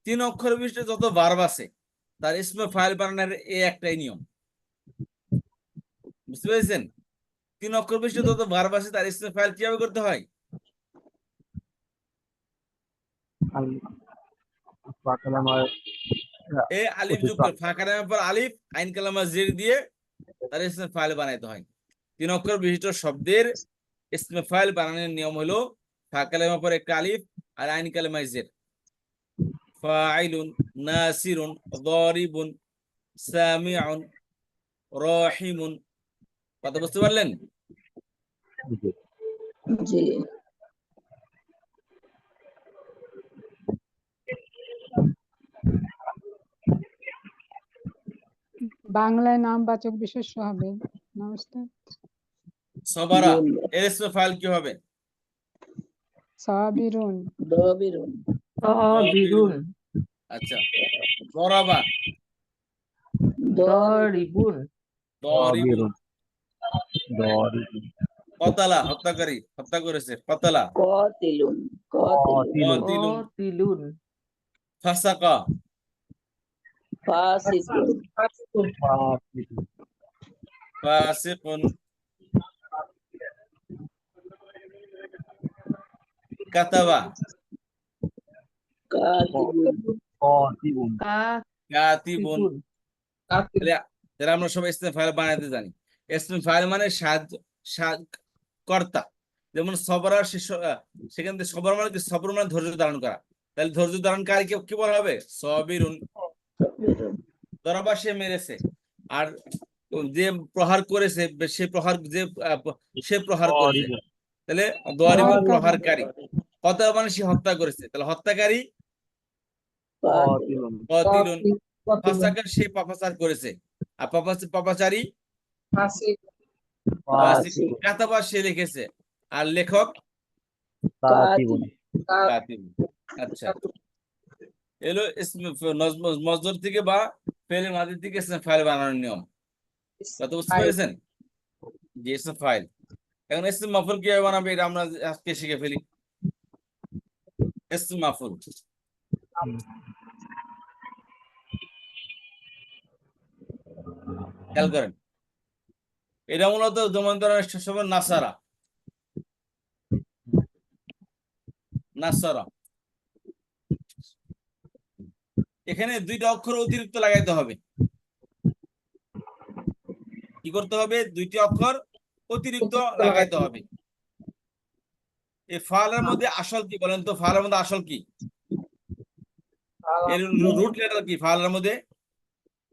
3 অক্ষর বিশিষ্ট যত ভার্ব আছে তার ইসমে ফাইল বানানোর এই একটাই নিয়ম। বুঝতে পেরেছেন? 3 অক্ষর বিশিষ্ট যত ভার্ব আছে তার ইসমে ফাইল কিভাবে করতে হয়? এই আলিফ যুক্ত ফাঁকা নামের পর আলিফ, আইন কালামা জের দিয়ে তার ইসমে ফাইল বানাইতে হয়। 3 অক্ষর বিশিষ্ট শব্দের ইসমে ফাইল বানানোর নিয়ম হলো ফাঁকা কালামের পর একটা আলিফ আর আইন কালামা জের। ফাইলুন, নাসিরুন, দারিবুন, সামিউন, রাহিমুন। কথা বুঝতে পারলেন? জি বাংলায় নামবাচক বিশেষ্য হবে নমস্তে। সবারা এর ইসমে ফাইল কি হবে? সাবিরুন, দবিরুন সাবিরুন, আচ্ছা। দরাবা, দরিবুন, দরিবুন। কতালা, হত্যাকারী, হত্যা করেছে, কতালা। কতিলুন কতিলুন কতিলুন। কতিলুন, ফাসাকা, ফাসিকুন ফাসিকুন। কাতাবা, কাতিবুন কাতিবুন। কাতিবুন, যারা আমরা সবাই ইসমে ফাইল বানাতে জানি, ইসমে ফাইল মানে কর্তা। যেমন সবরা, সেখান থেকে সবর মানে কি? সবর মানে ধৈর্য ধারণ করা। তাহলে ধৈর্য ধারণকারী কি বলা হবে? সবিরুন। দরাবা সে মেরেছে, আর যে প্রহার করেছে সে প্রহার, যে সে প্রহার করেছে, তাহলে দরিবুন প্রহারকারী। কতলা মানে সে হত্যা করেছে, তাহলে হত্যাকারী কতিলুন। ফাসাকা সে পাপাচার করেছে, আর পাপাচারী ফাসিক ফাসিক। কাতাবা সে লিখেছে, আর লেখক কাতিবুন কাতিব। আচ্ছা, এলো মজদর থেকে বা ফেলে মাঝের থেকে ফাইল বানানোর নিয়ম। কথা বুঝতে পেরেছেন? যে ইসমে ফাইল। এখন ইসমে মাফুল কিভাবে বানাবে এটা আমরা আজকে শিখে ফেলি। ইসম মাফউল। খেয়াল করেন, এটা মূলত যেমন ধরেন সময় নাসারা, নাসারা এখানে দুইটা অক্ষর অতিরিক্ত লাগাইতে হবে। কি করতে হবে? দুইটি অক্ষর অতিরিক্ত লাগাইতে হবে। এই ফালের মধ্যে আসল কি বলেন তো? ফালের মধ্যে আসল কি? এর রুট লেটার কি ফালের মধ্যে?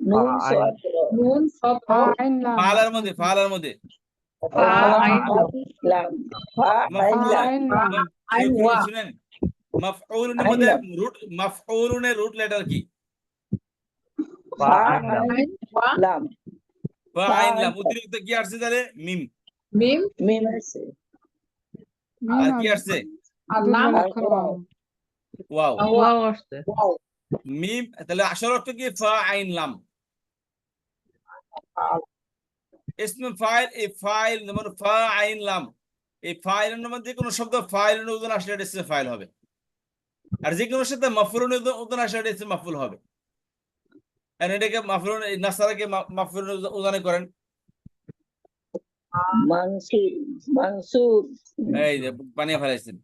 নুন আইন। সাদ র নুন সব আইন লাম ফালের মধ্যে, ফালের মধ্যে ফা আইন লাম ফা আইন লাম আইন লাম আইন শুনুন, ওয়া শুনেন, মাফউলুনের আইন মধ্যে লাম। মাফউলুনের রুট লেটার কি? ফা আইন লাম। আইন আইন ওয়া লাম ফা ফা আইন আইন লাম। লাম। অতিরিক্ত কি আসছে তাহলে? মিম। মিম মিম আছে মিম আর কি আসছে? আর লাম দুর্বল অক্ষর ওয়াও। ওয়াও। ওয়াও আসছে। ওয়াও মিম তাহলে আসল অর্থ কি? ফা আইন লাম। ইসমে ফাইল, এই ফাইল যেমন ফা আইন লাম, এই ফাইলের মধ্যে যে কোনো শব্দ ফাইলের উদাহরণ আসলে এটা ইসমে ফাইল হবে। আর যে কোনো সাথে মাফউলের উদাহরণ আসলে এটা ইসমে মাফউল হবে। আর এটাকে মাফউল, এই নাসারাকে মাফউলের উদাহরণ করেন। মানসুর মানসুর এই যে বানিয়ে ফেলাইছেন।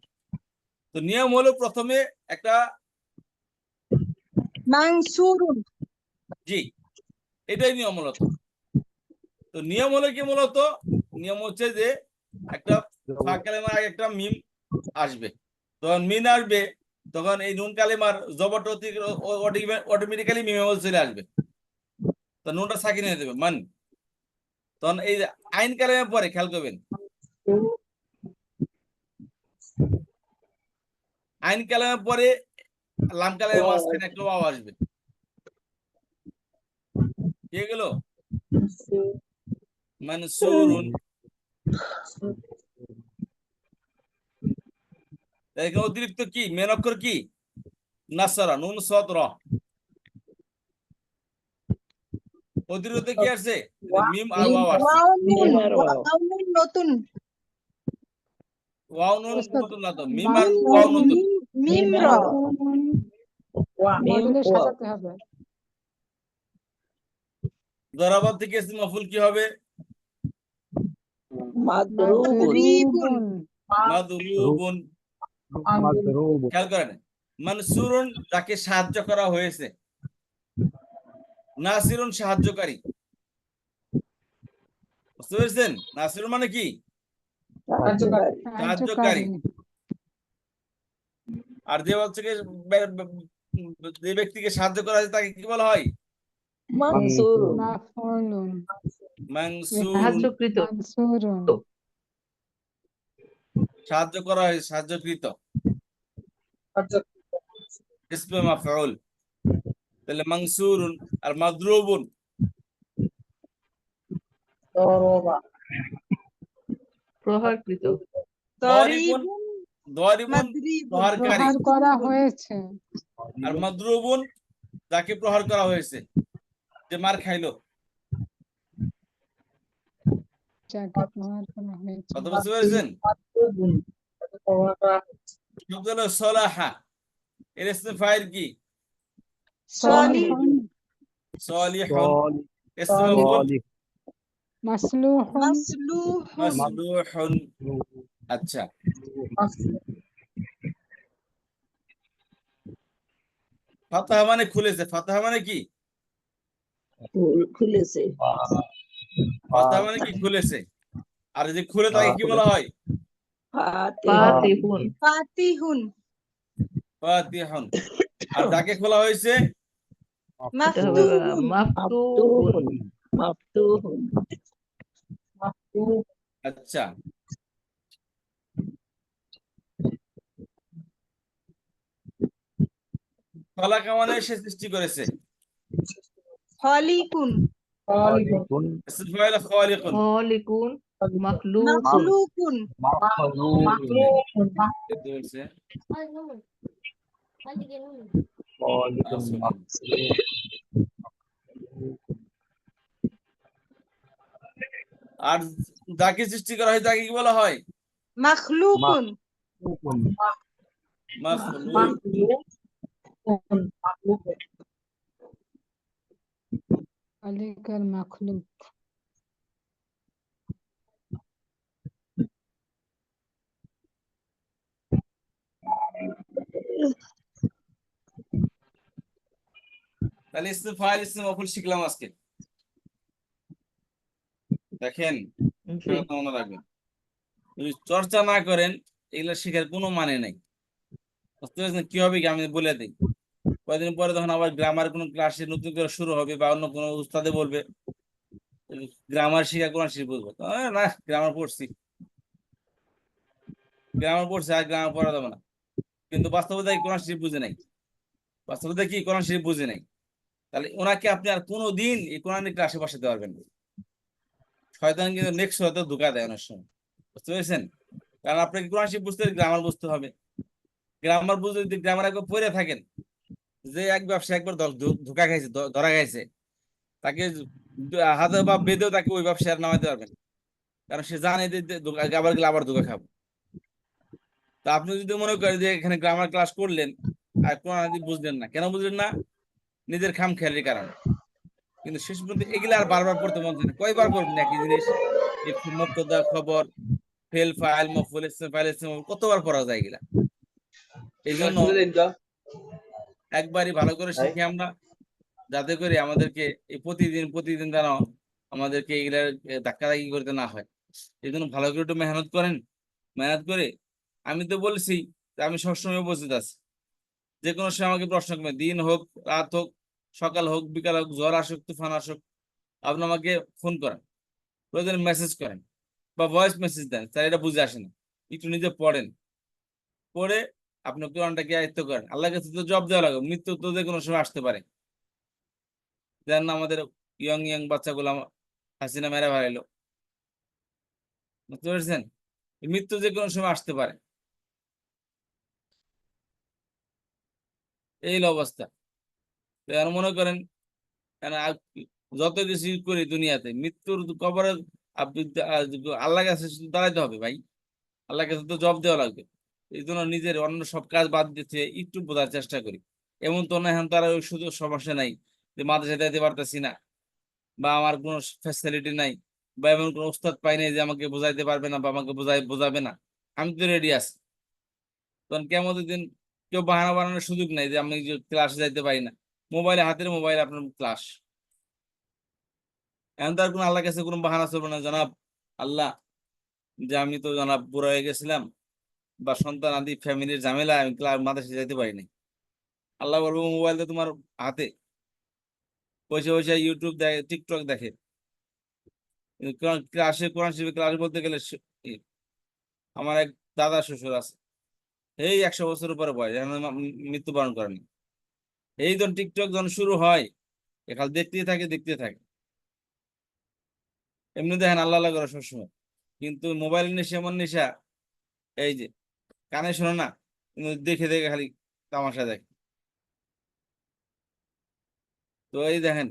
তো নিয়ম হলো প্রথমে একটা, মানসুরুন জি এটাই নিয়ম মূলত। তো নিয়ম হলো কি? মূলত নিয়ম হচ্ছে যে একটা ফা কালেমার আগে একটা মিম আসবে। তখন মিম আসবে, তখন এই নুন কালেমার জবরটা অটোমেটিক্যালি মিমে চলে আসবে। তো নুনটা সাকিন হয়ে যাবে মান। তখন এই যে আইন কালেমার পরে খেয়াল করবেন, আইন কালেমার পরে লাম কালেমার মাঝখানে একটা ওয়াও আসবে। কি গেল? মানসুরুন। এখানে অতিরিক্ত কি? মেন অক্ষর কি? নাসারা, নুন সাদ র। অতিরিক্ত কি আসছে? মিম আর ওয়াও আসছে। ওয়াও নুন মিম আর ওয়াও। ওয়াও নুন নতুন ওয়াও নুন ওস্তাদ, নতুন না তো, মিম আর মাফউল ওয়াও নতুন। মিম মিম র আর মাফউলুন ওয়া মিম মডেলে ওয়াও। সাজাতে হবে। জরাবাত থেকে ইসম মাফউল কি হবে? মাদরুবুন মাদরিবুন মাদরুবুন। মাদরুব। খেয়াল করেন, মানসুরুন যাকে সাহায্য করা হয়েছে, নাসিরুন সাহায্যকারী। বুঝতে পেরেছেন? নাসিরুন মানে কি? সাহায্যকারী সাহায্যকারী। আর যে হচ্ছে কি যে ব্যক্তিকে সাহায্য করা হয়েছে তাকে কি বলা হয়? মানসুরুন মাফউলুন মানসুরুন। সাহায্যকৃত। মানসুরুন সাহায্য করা হয়েছে, সাহায্যকৃত, ইসমে মাফউল। তাহলে মানসুরুন। আর মাদরুবুন দরবা প্রহারকৃত। দরিবুন। দরিবুন দরিবুন মাদরিবুন প্রহারকারী। প্রহার করা হয়েছে। আর মাদরুবুন যাকে প্রহার করা হয়েছে, যে মার খাইলো। যাকে প্রহার করা হয়েছে। কথা বুঝতে পেরেছেন? মাদরুবুন শব্দ হলো সলাহা, এর ইসমে ফাইল কি? সালিহুন সালিহুন। ইসমে মাফউল সালিহ। মাসলুহুন মাসলুহুন মাসলুহুন। আচ্ছা, ফাতাহা মানে খুলেছে। ফাতাহা মানে কি? খুলেছে ফাতাহা মানে কি? খুলেছে। আর যদি খুলে তাকে কি বলা হয়? ফাতিহুন। ফাতিহুন ফাতিহুন। আর যাকে খোলা হয়েছে? এটা হবে মাফতুহুন মাফতুহুন। মাফতুহুন আচ্ছা, খলাকা মানে সে সৃষ্টি করেছে। খলিকুন খালিকুন। ইসমে ফাইল খালিকুন। খালিকুন। মাখলুকুন। মাখলুকুন মাখলুকুন। দেখতে বলছে। খালিকুন। আর যাকে সৃষ্টি করা হয় তাকে কি বলা হয়? মাখলুকুন মাখলুকুন। مخلوق مخلوق خالق المخلوق তাহলে ইসম ফাইল ইসম মফউল শিখলাম আজকে। দেখেন জি একটা কথা মনে রাখবেন, যদি চর্চা না করেন এগুলো শেখার কোনো মানে নাই। বুঝতে পারছেন কি হবে কি আমি বলে দিই, কয়েকদিন পরে তখন আবার গ্রামার কোনো ক্লাসে নতুন করে শুরু হবে বা অন্য কোনো উস্তাদে বলবে গ্রামার শিখা কোরআন শরীফ বুঝবো, না গ্রামার পড়ছে আর গ্রামার পড়া যাবে না। কিন্তু বাস্তবতা কি কোরআন শরীফ বুঝে নাই, বাস্তবতা কি কোরআন শরীফ বুঝে নাই। তাহলে ওনাকে আপনি আর কোনো দিন এই কোরআনের ক্লাসে বসাতে পারবেন না। শয়তান কিন্তু নেক্সট হয়তো ধোঁকা দেয় অনেক সময়। বুঝতে পেরেছেন? কারণ আপনাকে কোরআন শরীফ বুঝতে গ্রামার বুঝতে হবে। গ্রামার বুঝতে যদি গ্রামার একবার পড়ে থাকেন, যে এক ব্যবসা একবার ধোঁকা খাইছে ধরা খাইছে, তাকে হাতে বা বেঁধেও তাকে ওই ব্যবসায় আর নামাইতে পারবেন, কারণ সে জানে যে আবার গেলে আবার ধোঁকা খাবো। তা আপনি যদি মনে করেন যে এখানে গ্রামার ক্লাস করলেন আর কোরআন হাদিস বুঝলেন না, কেন বুঝলেন না? নিজের খামখেয়ালির কারণে। কিন্তু শেষ পর্যন্ত এগুলা আর বারবার পড়তে মন চায় না, কয়বার পড়বেন একই জিনিস? মুবতাদা খবর, ফেল ফাইল মফউল ইসম ফাইল ইসম মফউল, কতবার পড়া যায় এগুলা? এই জন্য একবারই ভালো করে শিখি আমরা, যাতে করে আমাদেরকে এই প্রতিদিন যেন আমাদেরকে এগুলা ধাক্কাধাক্কি করতে না হয়। এই জন্য ভালো করে একটু মেহনত করেন। মেহনত করে আমি তো বলছি যে আমি সবসময় উপস্থিত আছি, যে কোনো সময় আমাকে প্রশ্ন করবেন, দিন হোক রাত হোক সকাল হোক বিকাল হোক, ঝড় আসুক তুফান আসুক, আপনি আমাকে ফোন করেন, প্রয়োজনে মেসেজ করেন বা ভয়েস মেসেজ দেন, স্যার এটা বুঝে আসে না, একটু নিজে পড়েন, পড়ে আপনি কোরআনটাকে আয়ত্ত করেন। আল্লাহর কাছে তো জবাব দেওয়া লাগে, মৃত্যু তো যে কোনো সময় আসতে পারে। যেন আমাদের ইয়ং বাচ্চাগুলো হাসিনা মেরা ফেলাইলো, বুঝতে পেরেছেন? মৃত্যু যে কোনো সময় আসতে পারে, এই হলো অবস্থা। তো আর মনে করেন যত কিছু করি দুনিয়াতে, মৃত্যুর কবরে আপনি আল্লাহর কাছে শুধু দাঁড়াইতে হবে ভাই, আল্লাহর কাছে তো জবাব দেওয়া লাগবে। এই জন্য নিজের অন্য সব কাজ বাদ দিতে একটু বোঝার চেষ্টা করি। এমন তো না এখন তারা শুধু সমস্যা নাই যে মাদ্রাসায় যেতে পারতেছি না বা আমার কোনো ফ্যাসিলিটি নাই বা এমন কোনো উস্তাদ পাই নাই যে আমাকে বোঝাইতে পারবে না বা আমাকে বোঝাবে না। আমি তো রেডি আছি। তখন কেমন দিন কেউ বাহানা বানানোর সুযোগ নাই যে আমি ক্লাসে যাইতে পারি না, মোবাইলে হাতের মোবাইল আপনার ক্লাস। এখন তো আর কোনো আল্লাহর কাছে কোনো বাহানা চলবে না, জনাব আল্লাহ যে আমি তো জনাব বুড়া হয়ে গেছিলাম বা সন্তান আদি ফ্যামিলির ঝামেলা, আমি ক্লাস মাদ্রাসায় যাইতে পারি নাই। আল্লাহ বলবো মোবাইল তো তোমার হাতে, বসে বসে ইউটিউব দেখে টিকটক দেখে। ক্লাসে কোরআন শরীফ ক্লাস বলতে গেলে আমার এক দাদা শ্বশুর আছে, এই 100 বছর উপরে বয়স, এখন মৃত্যুবরণ করেনি। এই যখন টিকটক যখন শুরু হয় এখানে দেখতে থাকে। এমনি দেখেন আল্লাহ আল্লাহ করে সবসময়, কিন্তু মোবাইল নেশা এমন নেশা, এই যে কানে শোনে না কিন্তু দেখে দেখে খালি তামাশা দেখে। তো এই দেখেন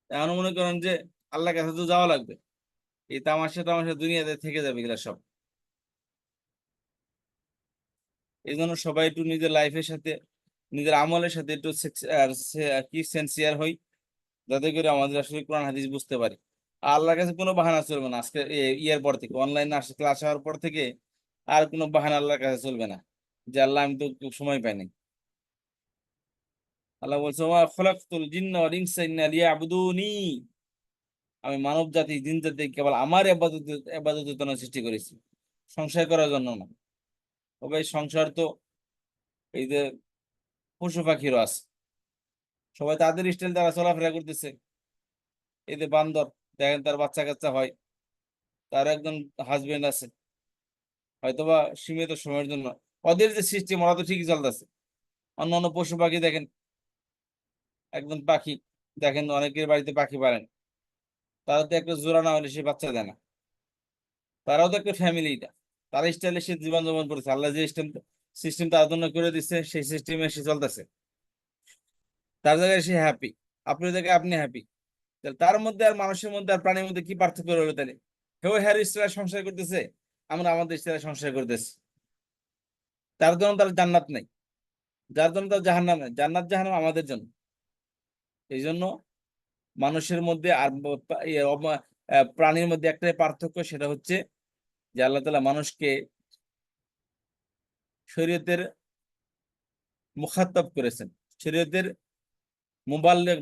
এখন মনে করেন যে আল্লাহর কাছে তো যাওয়া লাগবে, এই তামাশা দুনিয়াতে থেকে যাবে এগুলা সব। এই জন্য সবাই একটু নিজের লাইফের সাথে নিজের আমলের সাথে একটু কি সেন্সিয়ার হই, যাতে করে আমাদের আসলে কোরআন হাদিস বুঝতে পারি। আর আল্লাহর কাছে কোনো বাহানা চলবে না। আজকে ইয়ার পর থেকে অনলাইনে আসে ক্লাস হওয়ার পর থেকে আর কোনো বাহানা আল্লাহর কাছে চলবে না যে আল্লাহ আমি তো সময় পাইনি। আল্লাহ বলছে ওয়া খলাকতুল জিন্না ওয়াল ইনসা ইল্লা লিয়াবুদুনি, আমি মানব জাতি জিন জাতি কেবল আমার ইবাদতের জন্য সৃষ্টি করেছি, সংসার করার জন্য না। তবে এই সংসার তো এই যে পশু পাখিরও আছে, সবাই তাদের স্টাইল দ্বারা চলাফেরা করতেছে। এই যে বান্দর দেখেন তার বাচ্চা কাচ্চা হয়, তার একজন হাজবেন্ড আছে, হয়তোবা সীমিত সময়ের জন্য। ওদের যে সিস্টেম ওরা তো ঠিকই চলতেছে। অন্যান্য পশু পাখি দেখেন, একজন পাখি দেখেন অনেকের বাড়িতে পাখি পালেন, তারা তো একটা জোড়া না হলে সে বাচ্চা দেয় না। তারাও তো একটা ফ্যামিলিটা, তার স্টাইলে সে জীবন যাপন করেছে। আল্লাহ যে সিস্টেম তার জন্য করে দিচ্ছে সেই সিস্টেমে সে চলতেছে, তার জায়গায় সে হ্যাপি, আপনার জায়গায় আপনি হ্যাপি। তার মধ্যে আর মানুষের মধ্যে আর প্রাণীর মধ্যে কি পার্থক্য রইলো তাহলে? কেউ হ্যার স্টাইলে সংসার করতেছে, আমরা আমাদের স্টাইলে সংসার করতেছি, তার জন্য তার জান্নাত নেই। যার জন্য তো জাহান্নাম নাই, জান্নাত জাহান্নাম আমাদের জন্য। এই জন্য মানুষের মধ্যে আর প্রাণীর মধ্যে একটাই পার্থক্য, সেটা হচ্ছে যে আল্লাহ তাআলা মানুষকে শরীয়তের মুখাত্তাব করেছেন, শরীয়তের মুবাল্লিগ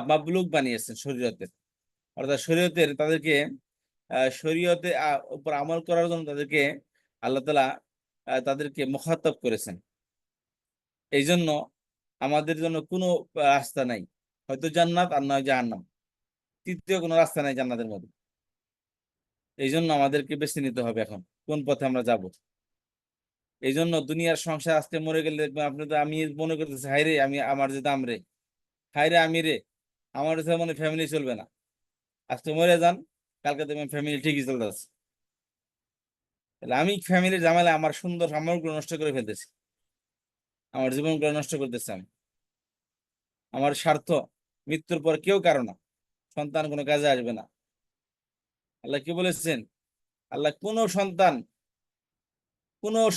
মাবলুগ বানিয়েছেন শরীয়তের, অর্থাৎ শরীয়তের তাদেরকে শরীয়তে উপর আমল করার জন্য তাদেরকে আল্লাহ তাআলা তাদেরকে মুখাত্তাব করেছেন। এই জন্য আমাদের জন্য কোনো রাস্তা নাই, হয়তো জান্নাত আর নয় জাহান্নাম, তৃতীয় কোনো রাস্তা নাই জান্নাতের মধ্যে। এই জন্য আমাদেরকে বেছে নিতে হবে এখন কোন পথে আমরা যাব। এই জন্য দুনিয়ার সংসার আজকে মরে গেলে দেখবেন আপনি তো, আমি মনে করতেছি হাই রে আমি আমার যে দাম রে, হাই রে আমি রে, আমার মনে ফ্যামিলি চলবে না। আজকে মরে যান, কালকে দেখবেন ফ্যামিলি ঠিকই চলতেছে। তাহলে আমি ফ্যামিলির ঝামেলা আমার সুন্দর সম্পর্কগুলো নষ্ট করে ফেলতেছি, আমার জীবনগুলো নষ্ট করতেছি আমি। আমার স্বার্থ মৃত্যুর পর কেউ কারো না, সন্তান কোনো কাজে আসবে না। আল্লাহ কি বলেছেন? আল্লাহ কোনো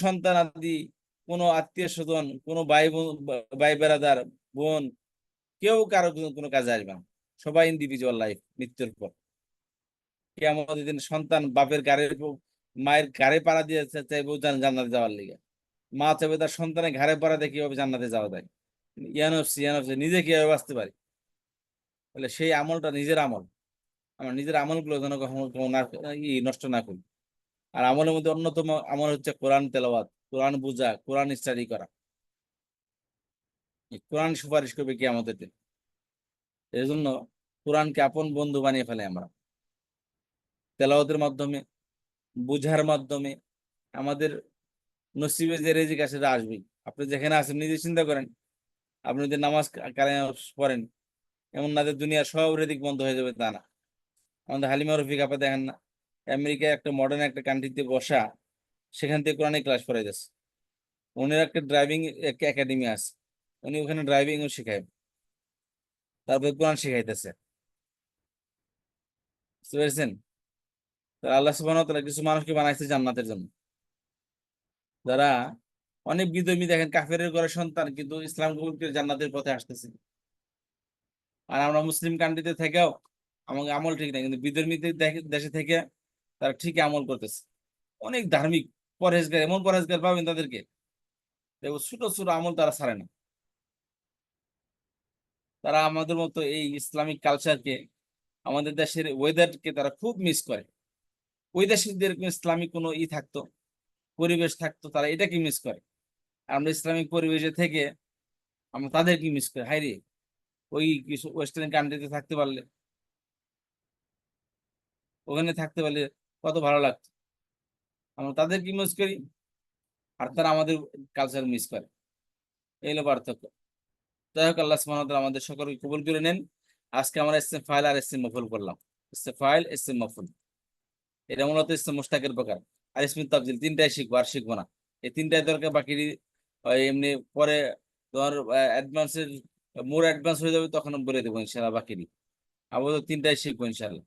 সন্তান আদি, কোনো আত্মীয় স্বজন, কোনো ভাই বেড়াদার, বোন, কেউ কারো কোনো কাজে আসবে না। সবাই ইন্ডিভিজুয়াল লাইফ মৃত্যুর পর। কিয়ামতের দিন সন্তান বাপের মায়ের ঘাড়ে পাড়া দিয়ে চাইবো জান্নাতে যাওয়ার লিগে, মা চাইবে তার সন্তানের ঘাড়ে পাড়া দিয়ে কিভাবে জান্নাতে যাওয়া যায়। ইয়ানফসি নিজে কিভাবে বাঁচতে পারি। তাহলে সেই আমলটা নিজের আমল, আমার নিজের আমলগুলো যেন কখনো নষ্ট না করি। আর আমলের মধ্যে অন্যতম আমল হচ্ছে কোরআন তেলাওয়াত, কোরআন বুঝা, কোরআন স্টাডি করা। এই কোরআন সুপারিশ করবে কিয়ামতের দিন। এই জন্য কোরআনকে আপন বন্ধু বানিয়ে ফেলে আমরা, তেলাওয়াতের মাধ্যমে, বুঝার মাধ্যমে। আমাদের নসিবে যে রেজিক আছে সেটা আসবেই। আপনি যেখানে আছেন নিজে চিন্তা করেন, আপনি যদি নামাজ কালাম পড়েন, এমন না যে দুনিয়ার সব রেজিক বন্ধ হয়ে যাবে তা না। আমাদের হালিমা রফিক আপা দেখেন না, আমেরিকায় একটা মডার্ন একটা কান্ট্রিতে বসা, সেখান থেকে কোরআনিক ক্লাস পড়াইতেছে। উনার একটা ড্রাইভিং একাডেমি আছে, উনি ওখানে ড্রাইভিংও শেখায়, তারপরে কোরআন শিখাইতেছে। বুঝতে পেরেছেন? আল্লাহ সুবহানাহু ওয়া তাআলা কিছু মানুষকে বানাইছে জান্নাতের জন্য, যারা অনেক বিধর্মী দেখেন কাফেরের ঘরের সন্তান, কিন্তু ইসলাম কবুল করে জান্নাতের পথে আসতেছে। আর আমরা মুসলিম কান্ট্রিতে থেকেও আমাকে আমল ঠিক নাই, কিন্তু বিধর্মীদের দেশে থেকে তারা ঠিকই আমল করতেছে। অনেক ধার্মিক, পরহেজগার, এমন পরহেজগার পাবেন তাদেরকে, ছোট ছোট আমল তারা ছাড়ে না। তারা আমাদের মতো এই ইসলামিক কালচারকে, আমাদের দেশের ওয়েদারকে তারা খুব মিস করে। ওই দেশে যদি এরকম ইসলামিক কোনো থাকতো, পরিবেশ থাকতো, তারা এটাকে মিস করে। আমরা ইসলামিক পরিবেশে থেকে আমরা তাদেরকে মিস করি। হাই রে, ওই কিছু ওয়েস্টার্ন কান্ট্রিতে থাকতে পারলে, ওখানে থাকতে পারলে কত ভালো লাগতো। আমরা তাদেরকে মিস করি, আর তারা আমাদের কালচার মিস করে। এই হলো পার্থক্য। যাই হোক, আল্লাহ সুবহানাহু ওয়া তাআলা আমাদের সকলকে কবুল করে নেন। আজকে আমরা ইসম ফাইল আর ইসম মফুল করলাম। ইসম ফাইল, ইসম মফুল, এটা মূলত ইসম মুশতাকের প্রকার। আর ইসম তাফজিল তিনটাই শিখবো, আর শিখবো না। এই তিনটাই দরকার, বাকি এমনি পরে ধর অ্যাডভান্সের মোর অ্যাডভান্স হয়ে যাবে, তখন বলে দেবো ইনশাআল্লাহ বাকিরি। আপাতত তিনটাই শিখবো ইনশাআল্লাহ।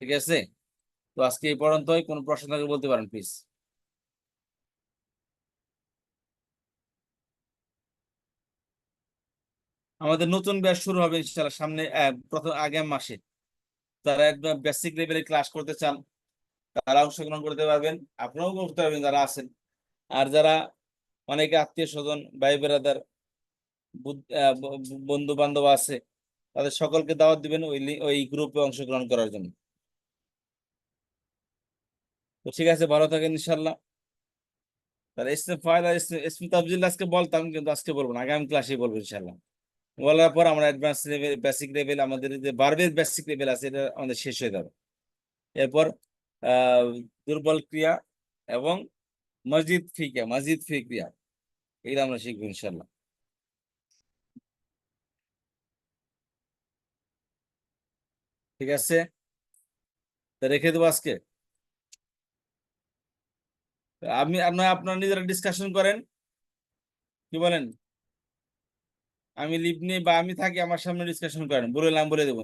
ঠিক আছে? তো আজকে এই পর্যন্তই। কোনো প্রশ্ন থাকলে বলতে পারেন প্লিজ। আমাদের নতুন ব্যাচ শুরু হবে ইনশাআল্লাহ সামনে প্রথম আগামী মাসে। যারা একদম বেসিক লেভেলে ক্লাস করতে চান তারা অংশগ্রহণ করতে পারবেন, আপনারাও করতে পারবেন যারা আছেন। আর যারা অনেকে আত্মীয় স্বজন, ভাই বেরাদার, বন্ধু বান্ধব আছে, তাদের সকলকে দাওয়াত দিবেন ওই গ্রুপে অংশগ্রহণ করার জন্য। তো ঠিক আছে, ভালো থাকেন ইনশাল্লাহ। তাহলে ইসম ফাইল আর ইসম তাফজিল আজকে বলতাম, কিন্তু আজকে বলবো না, আগামী ক্লাসে বলবো ইনশাল্লাহ। বলার পর আমরা অ্যাডভান্স লেভেল, বেসিক লেভেল, আমাদের যে ভার্বের বেসিক লেভেল আছে এটা আমাদের শেষ হয়ে যাবে। এরপর দুর্বল ক্রিয়া এবং মসজিদ ফি ক্রিয়া, এগুলো আমরা শিখবো ইনশাল্লাহ। ঠিক আছে, তা রেখে দেবো আজকে। আপনারা নিজেরা ডিসকাশন করেন, কি বলেন? আমি লিভ নিই বা আমি থাকি, আমার সামনে ডিসকাশন করেন, বলে দেবো।